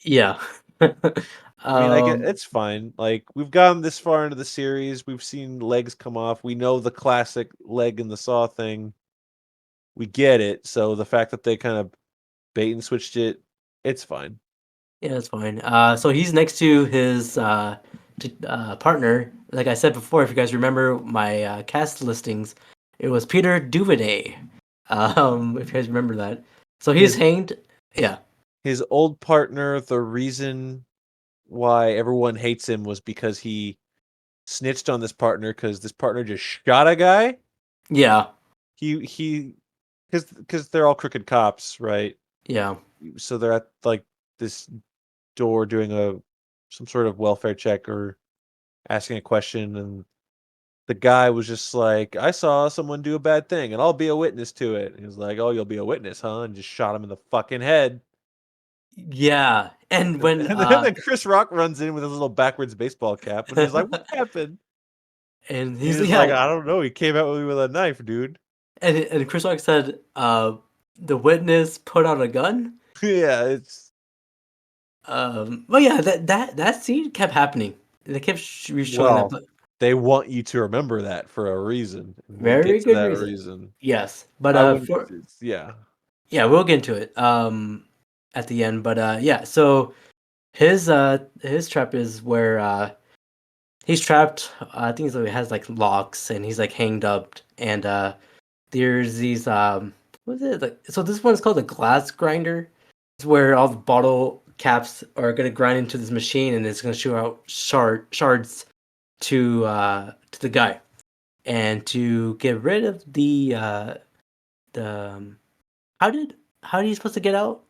Yeah. I mean, I get um, it's fine. Like we've gotten this far into the series, we've seen legs come off. We know the classic leg in the saw thing. We get it. So the fact that they kind of bait and switched it, it's fine. yeah, that's fine. So he's next to his partner. Like I said before, if you guys remember my cast listings, it was Peter Duviday. If you guys remember that. So he's His hanged. Yeah. his old partner, the reason why everyone hates him was because he snitched on this partner because this partner just shot a guy. Yeah. He because they're all crooked cops, right? Yeah. So they're at like this door doing some sort of welfare check or asking a question, and the guy was just like, "I saw someone do a bad thing, and I'll be a witness to it." And he was like, "Oh, you'll be a witness, huh?" And just shot him in the fucking head. Yeah. And when And then Chris Rock runs in with his little backwards baseball cap, and he's like, "What happened?" and And he's he's like, yeah, "I don't know. He came out with me with a knife, dude." and Chris Rock said, the witness put out a gun. Yeah, it's But yeah, that scene kept happening. They kept showing that, well, but they want you to remember that for a reason, and we'll very get to good that reason. reason. Yes, but I wouldn't. for Yeah. yeah, we'll get into it at the end. But yeah, so his trap is where he's trapped. I think he has like locks, and he's like hanged up, and there's these what is it like? So this one's called a glass grinder. It's where all the bottle caps are gonna grind into this machine, and it's gonna shoot out shards to the guy. And to get rid of the how are you supposed to get out?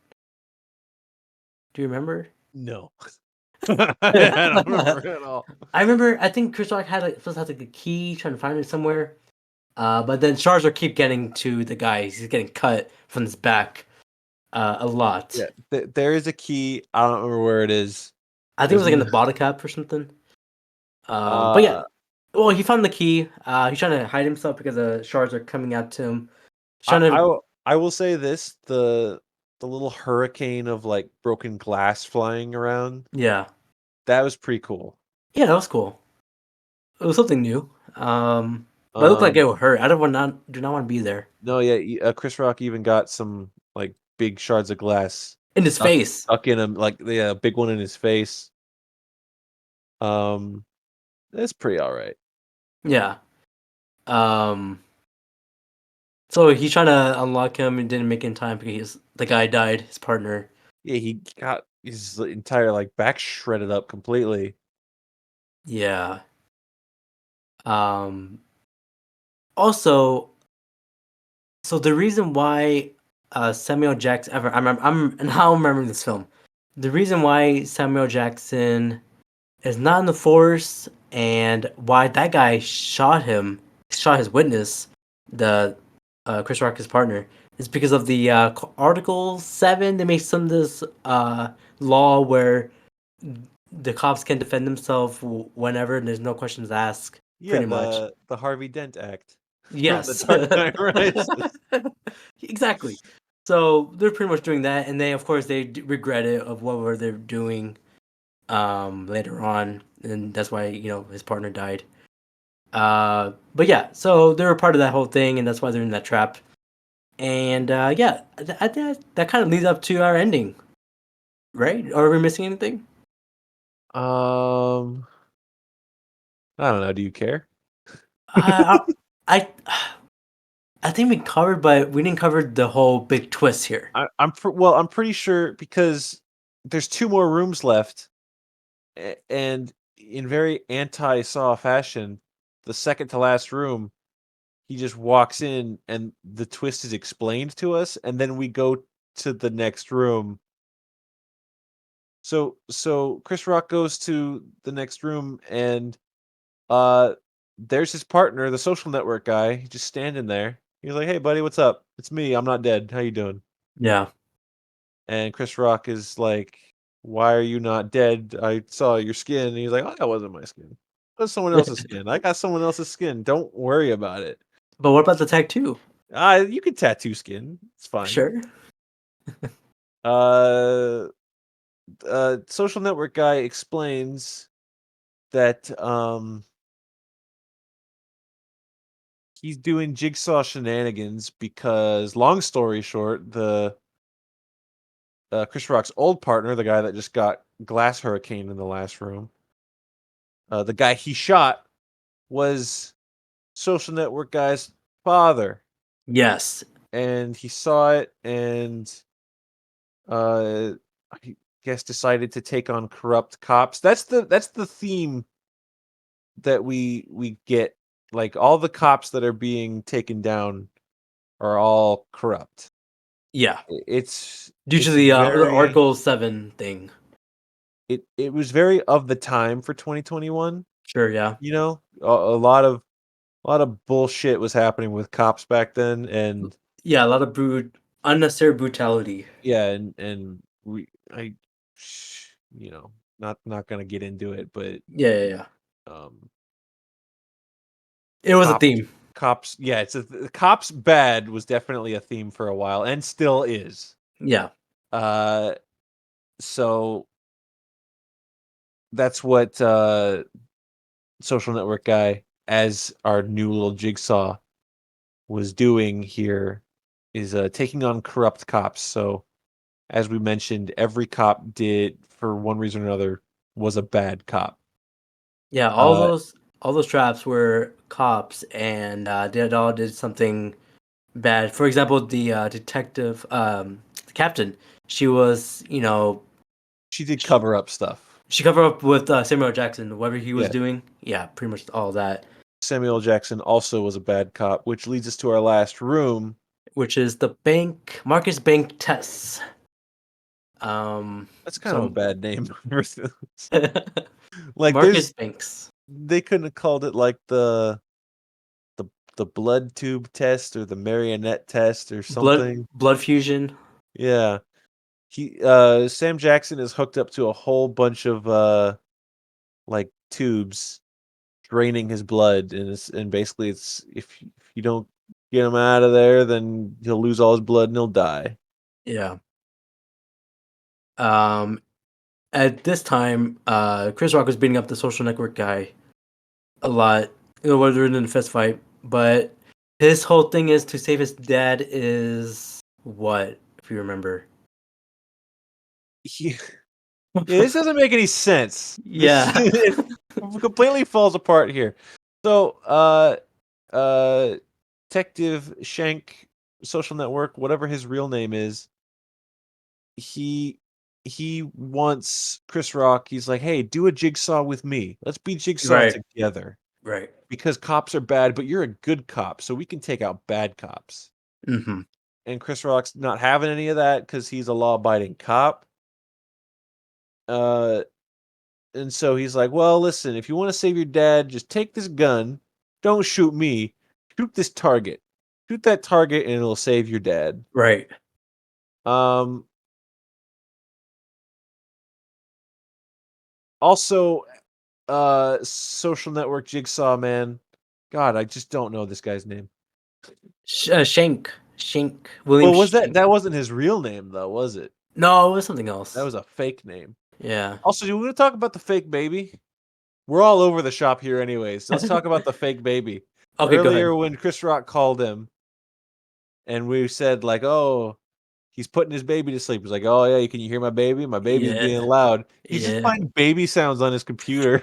Do you remember? No. I don't remember at all. I remember. I think Chris Rock had supposed to have like a key, trying to find it somewhere. But then shards are keep getting to the guy. He's getting cut from his back a lot. Yeah, there is a key. I don't remember where it is. I think it There's was like in n- the bottle cap or something. But yeah. uh, Well, he found the key. He's trying to hide himself because the shards are coming out to him. He's I, trying I to. will- I will say this: the little hurricane of like broken glass flying around, Yeah. that was pretty cool. Yeah, that was cool. It was something new. But it looked like it Um, would hurt. I do not want to be there. no, yeah, Chris Rock even got some like big shards of glass in his face. stuck in him, like a big one in his face. That's pretty all right. Yeah. So he's trying to unlock him and didn't make it in time because the guy died, his partner. Yeah, he got his entire like back shredded up completely. Yeah. Also, so the reason why Samuel Jackson I'm now remembering this film. The reason why Samuel Jackson is not in the force and why that guy shot his witness, the Chris Rock's partner, is because of the Article 7. They made some of this law where the cops can defend themselves whenever and there's no questions asked. Yeah, Pretty much. the Harvey Dent Act. From Yes. The Dark Knight Rises. Exactly. So they're pretty much doing that, and of course they regret it of what were they doing later on, and that's why his partner died. But yeah, so they were part of that whole thing, and that's why they're in that trap. And yeah, that kind of leads up to our ending, right? Are we missing anything? I don't know. Do you care? I I I think we covered, but we didn't cover the whole big twist here. I'm pretty sure because there's 2 more rooms left, and in very anti-Saw fashion, the second to last room, he just walks in and the twist is explained to us, and then we go to the next room. So Chris Rock goes to the next room, and there's his partner, the Social Network guy, just standing there. He's like, "Hey, buddy, what's up? It's me. I'm not dead. How you doing?" Yeah. And Chris Rock is like, "Why are you not dead? I saw your skin." And he's like, "Oh, that wasn't my skin. That's someone else's skin. I got someone else's skin. Don't worry about it. But what about the tattoo? You can tattoo skin. It's fine." Sure. Uh, Social Network guy explains that he's doing jigsaw shenanigans because, long story short, the Chris Rock's old partner, the guy that just got glass hurricane in the last room, the guy he shot was Social Network guy's father, Yes. and he saw it, and I guess decided to take on corrupt cops. That's the theme that we get. Like, all the cops that are being taken down are all corrupt. Yeah. It's Due to it's the very Article 7 thing. it was very of the time for 2021. Sure, yeah. You know, a lot of bullshit was happening with cops back then, and Yeah, a lot of unnecessary brutality. yeah, and I, not gonna get into it, but Yeah. um, It was a cops, theme. yeah, the cops bad was definitely a theme for a while, and still is. Yeah. Uh, so that's what Social Network guy, as our new little jigsaw, was doing here, is taking on corrupt cops. So, as we mentioned, every cop did, for one reason or another, was a bad cop. Yeah, Uh, all those traps were cops and they all did something bad. For example, the detective the captain, she was, she did cover up stuff. she covered up with Samuel Jackson, whatever he was Yeah. doing. Yeah, pretty much all that. Samuel Jackson also was a bad cop, which leads us to our last room. Which is the Marcus Bank tests. That's kind of a bad name. Like, Marcus Banks. they couldn't have called it like the the blood tube test or the marionette test or something. Blood fusion. Yeah. Sam Jackson is hooked up to a whole bunch of like tubes draining his blood, and basically it's, if you don't get him out of there, then he'll lose all his blood and he'll die. Yeah. At this time, Chris Rock was beating up the Social Network guy a lot. Whether they're in a fist fight, but his whole thing is to save his dad. Is what you remember. Yeah, this doesn't make any sense. Yeah. It completely falls apart here. So, Detective Shank, Social Network, whatever his real name is, he wants Chris Rock. He's like, "Hey, do a jigsaw with me. Let's be jigsaw Right. together Right. because cops are bad, but you're a good cop, so we can take out bad cops." Mm-hmm. And Chris Rock's not having any of that because he's a law-abiding cop. And so he's like, "Well, listen, if you want to save your dad, just take this gun. Don't shoot me. Shoot this target. Shoot that target, and it'll save your dad." Right. Um. Also, Social Network Jigsaw Man. God, I just don't know this guy's name. Shank. William Well, was Shank. that wasn't his real name though, was it? No, it was something else. That was a fake name. Yeah. Also, do we want to talk about the fake baby? We're all over the shop here anyways. So let's talk about the fake baby. Okay, go Earlier ahead. when Chris Rock called him and we said like, "Oh, he's putting his baby to sleep." He's like, "Oh yeah, can you hear my baby? My baby's Yeah. being loud." He's just Yeah. finding baby sounds on his computer.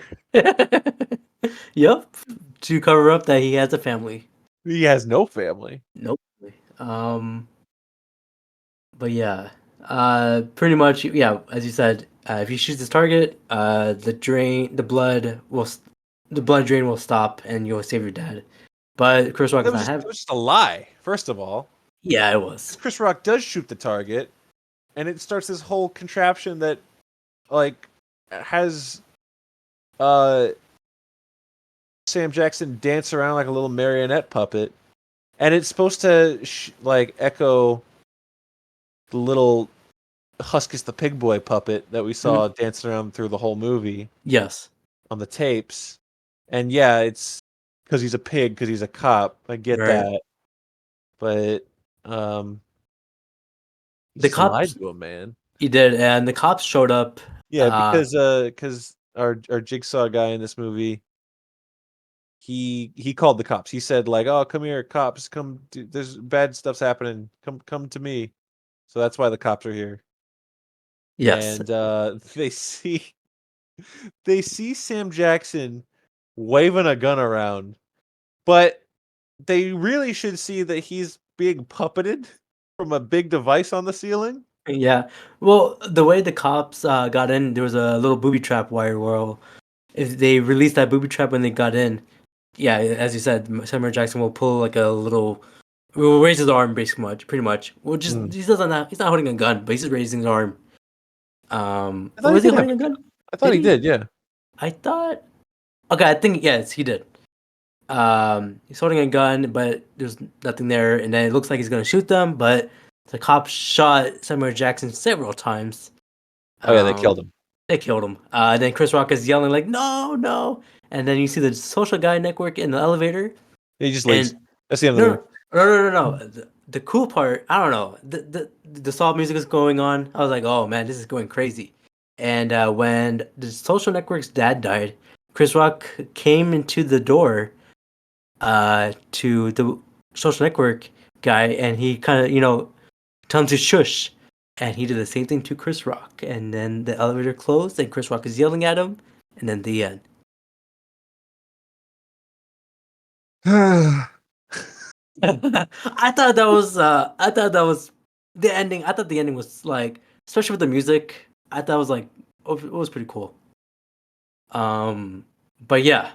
Yep. To cover up that he has a family. He has no family. Nope. But yeah. Pretty much, yeah, as you said, if he shoots his target, the blood drain will stop and you'll save your dad. But Chris Rock That is was not just, having. it was just a lie, first of all. Yeah, it was. Chris Rock does shoot the target, and it starts this whole contraption that, like, has Sam Jackson dance around like a little marionette puppet, and it's supposed to like echo the little Huskus the Pig Boy puppet that we saw dancing around through the whole movie Yes. on the tapes. And yeah, it's because he's a pig, because he's a cop. I get Right. that, but he The just lied cops, to him, man. he did, and the cops showed up. Yeah, because our Jigsaw guy in this movie, he called the cops. He said like, "Oh, come here, cops, come. There's bad stuff's happening. Come to me." So that's why the cops are here. Yes. And they see Sam Jackson waving a gun around, but they really should see that he's being puppeted from a big device on the ceiling. Yeah. Well, the way the cops got in, there was a little booby trap wire where if they released that booby trap when they got in, yeah, as you said, Samuel Jackson will pull like a little, will raise his arm pretty much. Well, just he's not holding a gun, but he's just raising his arm. I thought he Was he did have holding a a gun. gun? I thought Did he he? did, yeah. I thought. Okay, I think yes, he did. He's holding a gun, but there's nothing there, and then it looks like he's gonna shoot them, but the cops shot Samuel Jackson several times. Oh yeah, they killed him. They killed him. And then Chris Rock is yelling like, "No, no!" And then you see the Social Guy Network in the elevator, He just leaves. and That's the end of the no, movie. no. The cool part, I don't know. The soft music is going on. I was like, "Oh man, this is going crazy." And when the Social Network's dad died, Chris Rock came into the door to the Social Network guy, and he kind of, tell him to shush. And he did the same thing to Chris Rock. And then the elevator closed, and Chris Rock is yelling at him, and then the end. I thought that was the ending. I thought the ending was like, especially with the music. I thought it was like, it was pretty cool. But yeah.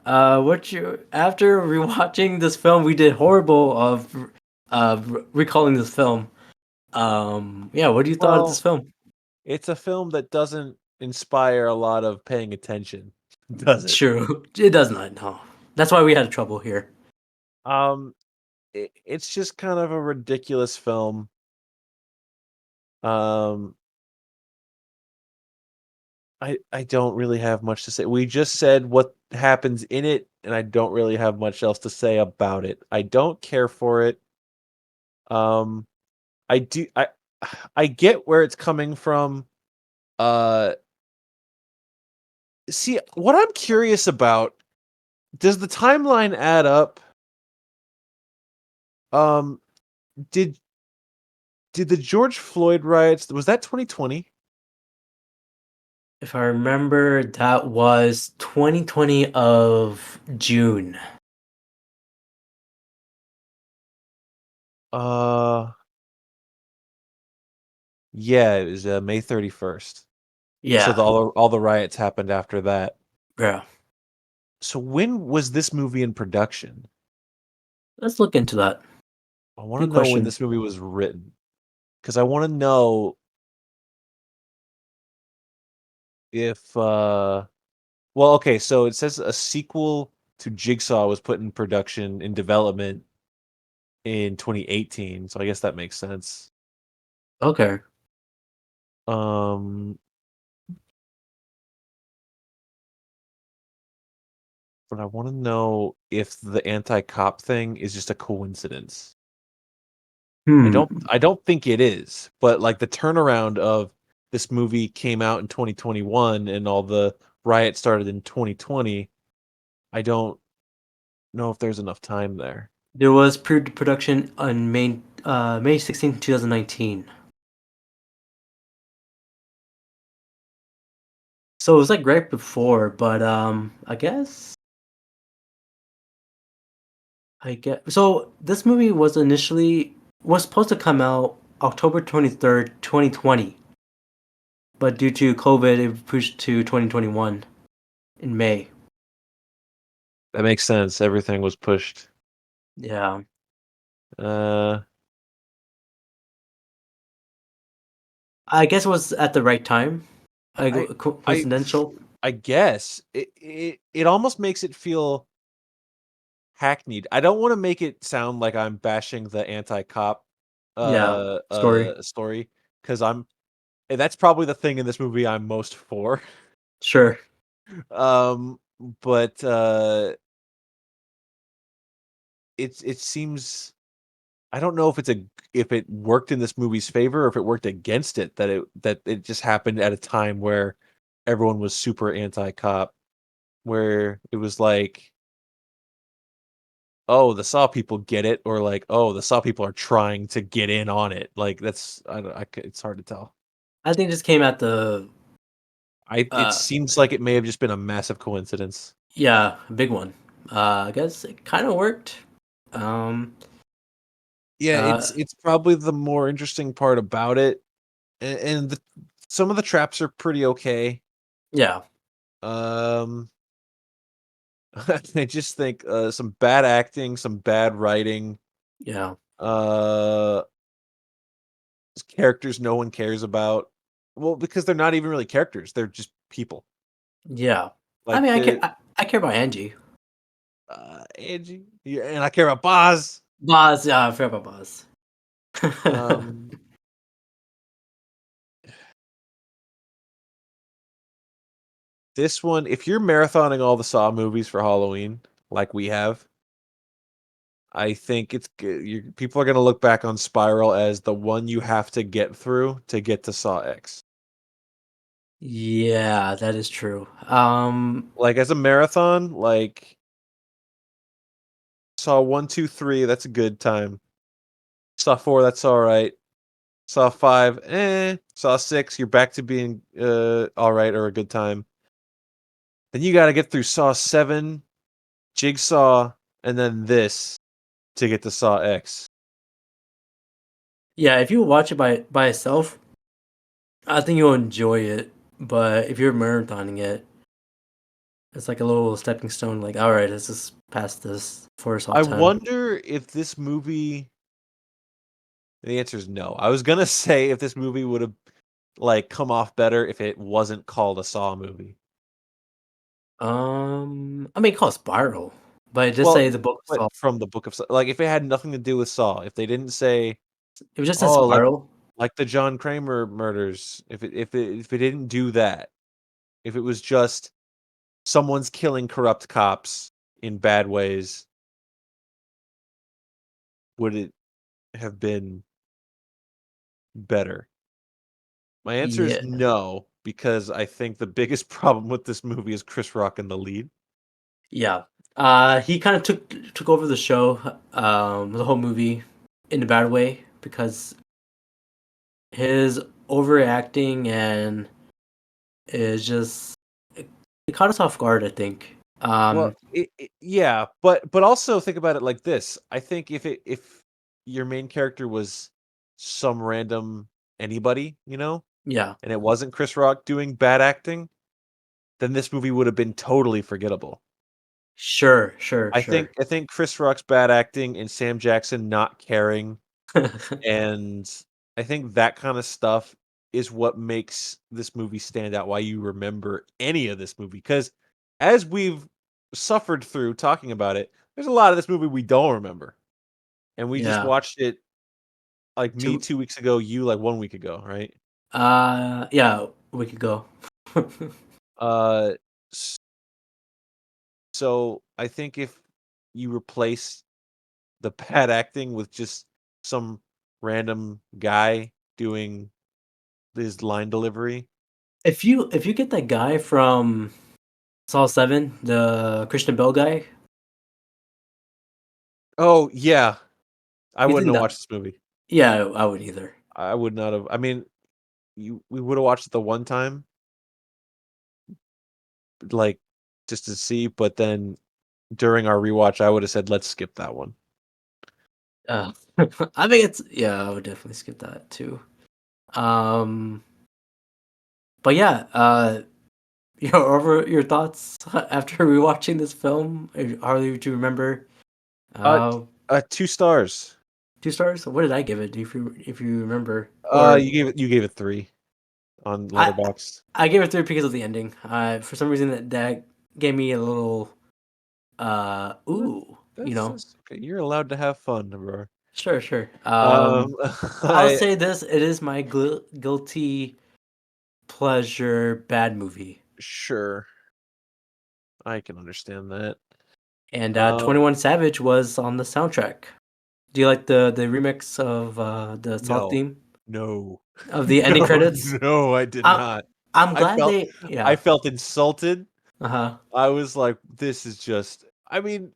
After rewatching this film, we did horrible of recalling this film. Yeah, what do you thought of this Well, film? it's a film that doesn't inspire a lot of paying attention, does it? True, it does not. No, that's why we had trouble here. Um, it's just kind of a ridiculous film. Um, I don't really have much to say. We just said what happens in it, and I don't really have much else to say about it. I don't care for it. Um, I do I get where it's coming from. Uh, see, what I'm curious about, does the timeline add up? Um, did Did the George Floyd riots, was that 2020? If I remember, that was 2020 of June. Yeah, it was May 31st. So Yeah. all the riots happened after that. Yeah. So when was this movie in production? Let's look into that. I want to Good know when question. this movie was written, because I want to know if well, okay, so it says a sequel to Jigsaw was put in production in development in 2018, so I guess that makes sense. Okay. Um, but I want to know if the anti-cop thing is just a coincidence. Hmm. I don't think it is, but like the turnaround of this movie came out in 2021 and all the riots started in 2020. I don't know if there's enough time there. There was pre-production on May 16, 2019. So it was like right before, but I guess so this movie was supposed to come out October 23rd, 2020, but due to COVID it pushed to 2021 in May. That makes sense. Everything was pushed. Yeah. Uh, I guess it was at the right time. I I Coincidental. I guess it almost makes it feel hackneyed. I don't want to make it sound like I'm bashing the anti-cop Yeah. Story. story, because that's probably the thing in this movie I'm most for. Sure. Um, but it seems, I don't know if it worked in this movie's favor or if it worked against it, that it just happened at a time where everyone was super anti-cop, where it was like, oh, the Saw people get it, or like, oh, the Saw people are trying to get in on it. Like that's I, don't- I c- it's hard to tell. I think this came at the It uh seems like it may have just been a massive coincidence. yeah, big one. I guess it kind of worked. Um Yeah, uh it's probably the more interesting part about it, and some of the traps are pretty okay. yeah. Um, I just think some bad acting, some bad writing, Yeah. uh, characters no one cares about. Well, because they're not even really characters; they're just people. Yeah. I Like mean, the I care about Angie. Angie, yeah, and I care about Boz. Boz, yeah, I forgot about Boz. Um, this one, if you're marathoning all the Saw movies for Halloween, like we have, I think it's good. People are gonna look back on Spiral as the one you have to get through to get to Saw X. Yeah, that is true. Like as a marathon, like Saw 1, 2, 3, that's a good time. Saw 4, that's all right. Saw 5, eh. Saw 6, you're back to being all right or a good time. Then you got to get through Saw 7, Jigsaw, and then this to get to Saw X. yeah, if you watch it by itself, I think you'll enjoy it. But if you're marathoning it, it's like a little stepping stone. Like, all right, let's just pass this for Saw I 10. wonder if this movie. The answer is no. I was gonna say if this movie would have like come off better if it wasn't called a Saw movie. I mean, call it Spiral, but just Well, say the book but Saw. from the book of Saw, like if it had nothing to do with Saw, if they didn't say, It was just a oh, Spiral. like the John Kramer murders, if it didn't do that, if it was just someone's killing corrupt cops in bad ways, would it have been better? My answer is Yeah, no, because I think the biggest problem with this movie is Chris Rock in the lead. yeah. He kind of took over the show, the whole movie, in a bad way because his overacting and is just it caught us off guard, I think. Well, yeah, but also think about it like this. I think if your main character was some random anybody, Yeah, and it wasn't Chris Rock doing bad acting, then this movie would have been totally forgettable. sure, sure, I sure. think I think Chris Rock's bad acting and Sam Jackson not caring, and I think that kind of stuff is what makes this movie stand out, why you remember any of this movie. Because as we've suffered through talking about it, there's a lot of this movie we don't remember. And we just Yeah. watched it, like me Two 2 weeks ago, you like 1 week ago, right? yeah, we could go. Uh, s- so I think if you replace the bad acting with just some random guy doing his line delivery. If you get that guy from Saw 7, the Christian Bale guy, Oh, yeah. I you wouldn't think have that watched this movie. yeah, I would either. I would not have. I mean, we would have watched it the one time, like just to see, but then during our rewatch, I would have said, let's skip that one. I think it's yeah, I would definitely skip that too. Um, but yeah, over your thoughts after rewatching this film. Harley, do you remember? Uh, Uh, 2 stars. 2 stars. What did I give it? If you remember, or You gave it 3 on I Letterboxd. I gave it 3 because of the ending. For some reason that gave me a little That- ooh, That's okay. You're allowed to have fun, bro. sure, sure. Um, I'll I say this: it is my guilty pleasure bad movie. sure I can understand that. And Um, 21 Savage was on the soundtrack. Do you like the remix of the Saw no, theme no, of the ending no, credits? no, I did I'm not. I'm I glad felt they I yeah. felt insulted. Uh-huh. I was like, this is just I mean,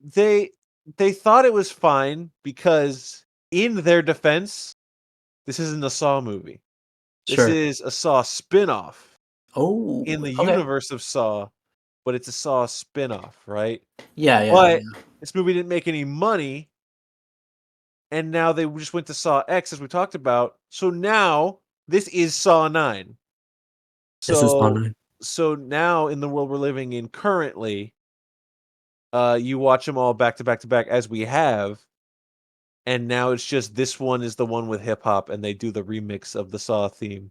they they thought it was fine because in their defense, this isn't a Saw movie. This Sure. is a Saw spin-off Oh, in the okay. universe of Saw, but it's a Saw spin-off, right? Yeah, yeah, But yeah. this movie didn't make any money, and now they just went to Saw X as we talked about. So now this is Saw 9. This is So fun. so now in the world we're living in currently, you watch them all back to back to back as we have, and now it's just this one is the one with hip hop, and they do the remix of the Saw theme.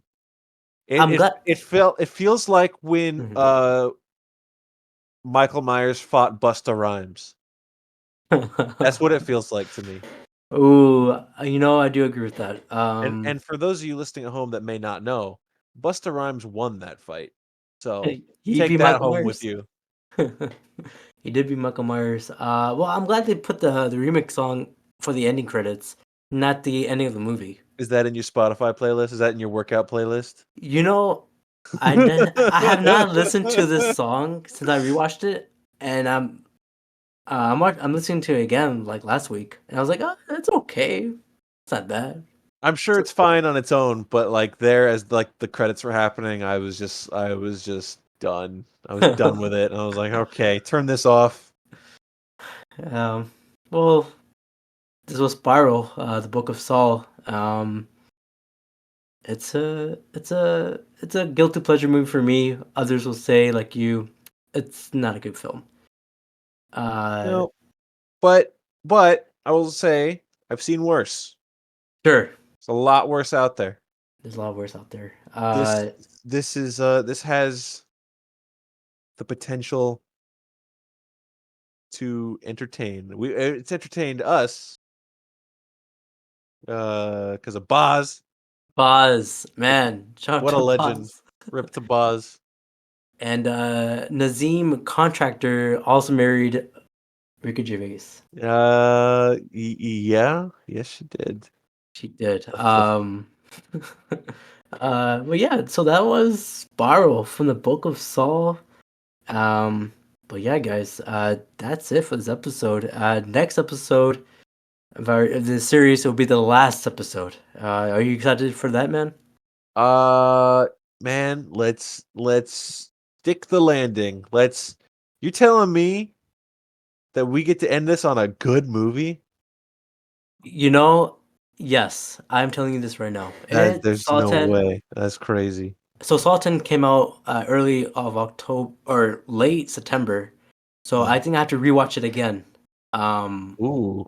It I'm it glad. it feels like when Mhm. Michael Myers fought Busta Rhymes. That's what it feels like to me. Ooh, I do agree with that. And for those of you listening at home that may not know, Busta Rhymes won that fight. So He take beat that Michael home with Myers. you. He did beat Michael Myers. Well, I'm glad they put the remix song for the ending credits, not the ending of the movie. Is that in your Spotify playlist? Is that in your workout playlist? You know, I have not listened to this song since I rewatched it, and I'm listening to it again like last week, and I was like, oh, it's okay, it's not bad. I'm sure So, it's fine on its own, but like there as like the credits were happening, I was just done. I was done with it. And I was like, okay, turn this off. um, well, this was Spiral, the Book of Saul. It's a guilty pleasure movie for me. Others will say, like you, it's not a good film. Uh, No, but I will say I've seen worse. sure, It's a lot worse out there. there's a lot worse out there. This this has the potential to entertain. It's entertained us because of Boz. Boz, man, shout out What a to legend. Boz. Rip to Boz. And Nazim Contractor also married Ricky Gervais. Yeah, yes, she did. She did. The But yeah, so that was Spiral from the Book of Saul. Um, but yeah, guys, that's it for this episode. Next episode, The series will be the last episode. Are you excited for that, man? Man, let's stick the landing. You telling me that we get to end this on a good movie? Yes, I'm telling you this right now. There's no way. That's crazy. So Sultan came out early of October or late September. So I think I have to rewatch it again. Ooh.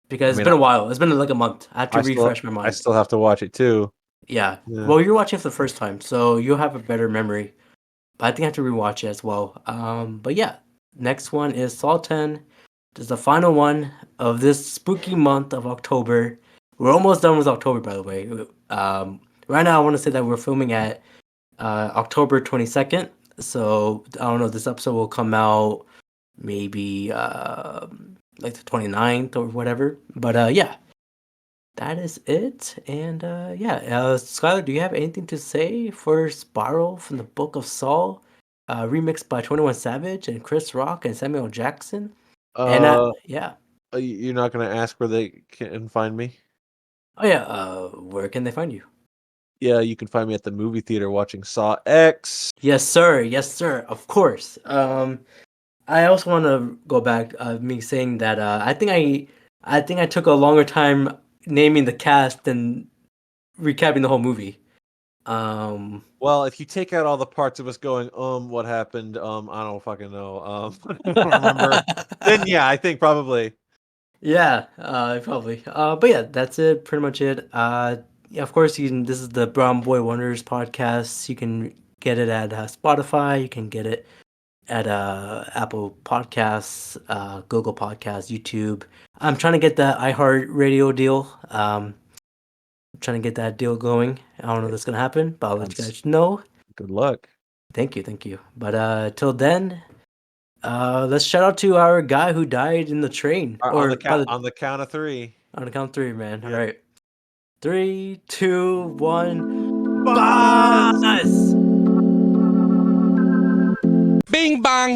Because I it's mean, been a while. It's been like a month. I have to I still refresh my I mind. still have to watch it too. Yeah. Yeah. Well, you're watching it for the first time, so you'll have a better memory. But I think I have to rewatch it as well. But yeah, next one is Sultan. This is the final one of this spooky month of October. We're almost done with October, by the way. Right now, I want to say that we're filming at October 22nd. So I don't know. This episode will come out maybe like the 29th or whatever. But yeah, that is it. And yeah, Skylar, do you have anything to say for Spiral from the Book of Saul, remixed by 21 Savage and Chris Rock and Samuel Jackson? And yeah. You're not gonna ask where they can find me? Oh yeah. Where can they find you? Yeah, you can find me at the movie theater watching Saw X. Yes, sir. Yes, sir. Of course. I also want to go back. Me saying that I think I took a longer time naming the cast than recapping the whole movie. Well, if you take out all the parts of us going, what happened? I don't fucking know. I don't remember. Then yeah, I think probably. Yeah, probably. But yeah, that's it. Pretty much it. Yeah, of course, this is the Brown Boy Wonders podcast. You can get it at Spotify. You can get it at Apple Podcasts, Google Podcasts, YouTube. I'm trying to get that iHeartRadio deal. I'm trying to get that deal going. I don't know if that's gonna happen, but I'll let you guys know. Good luck. Thank you. But till then, let's shout out to our guy who died in the train. On the count of three. On the count of three, man. Yeah. All right. 3, 2, 1. Buzz! Buzz! Bing bang!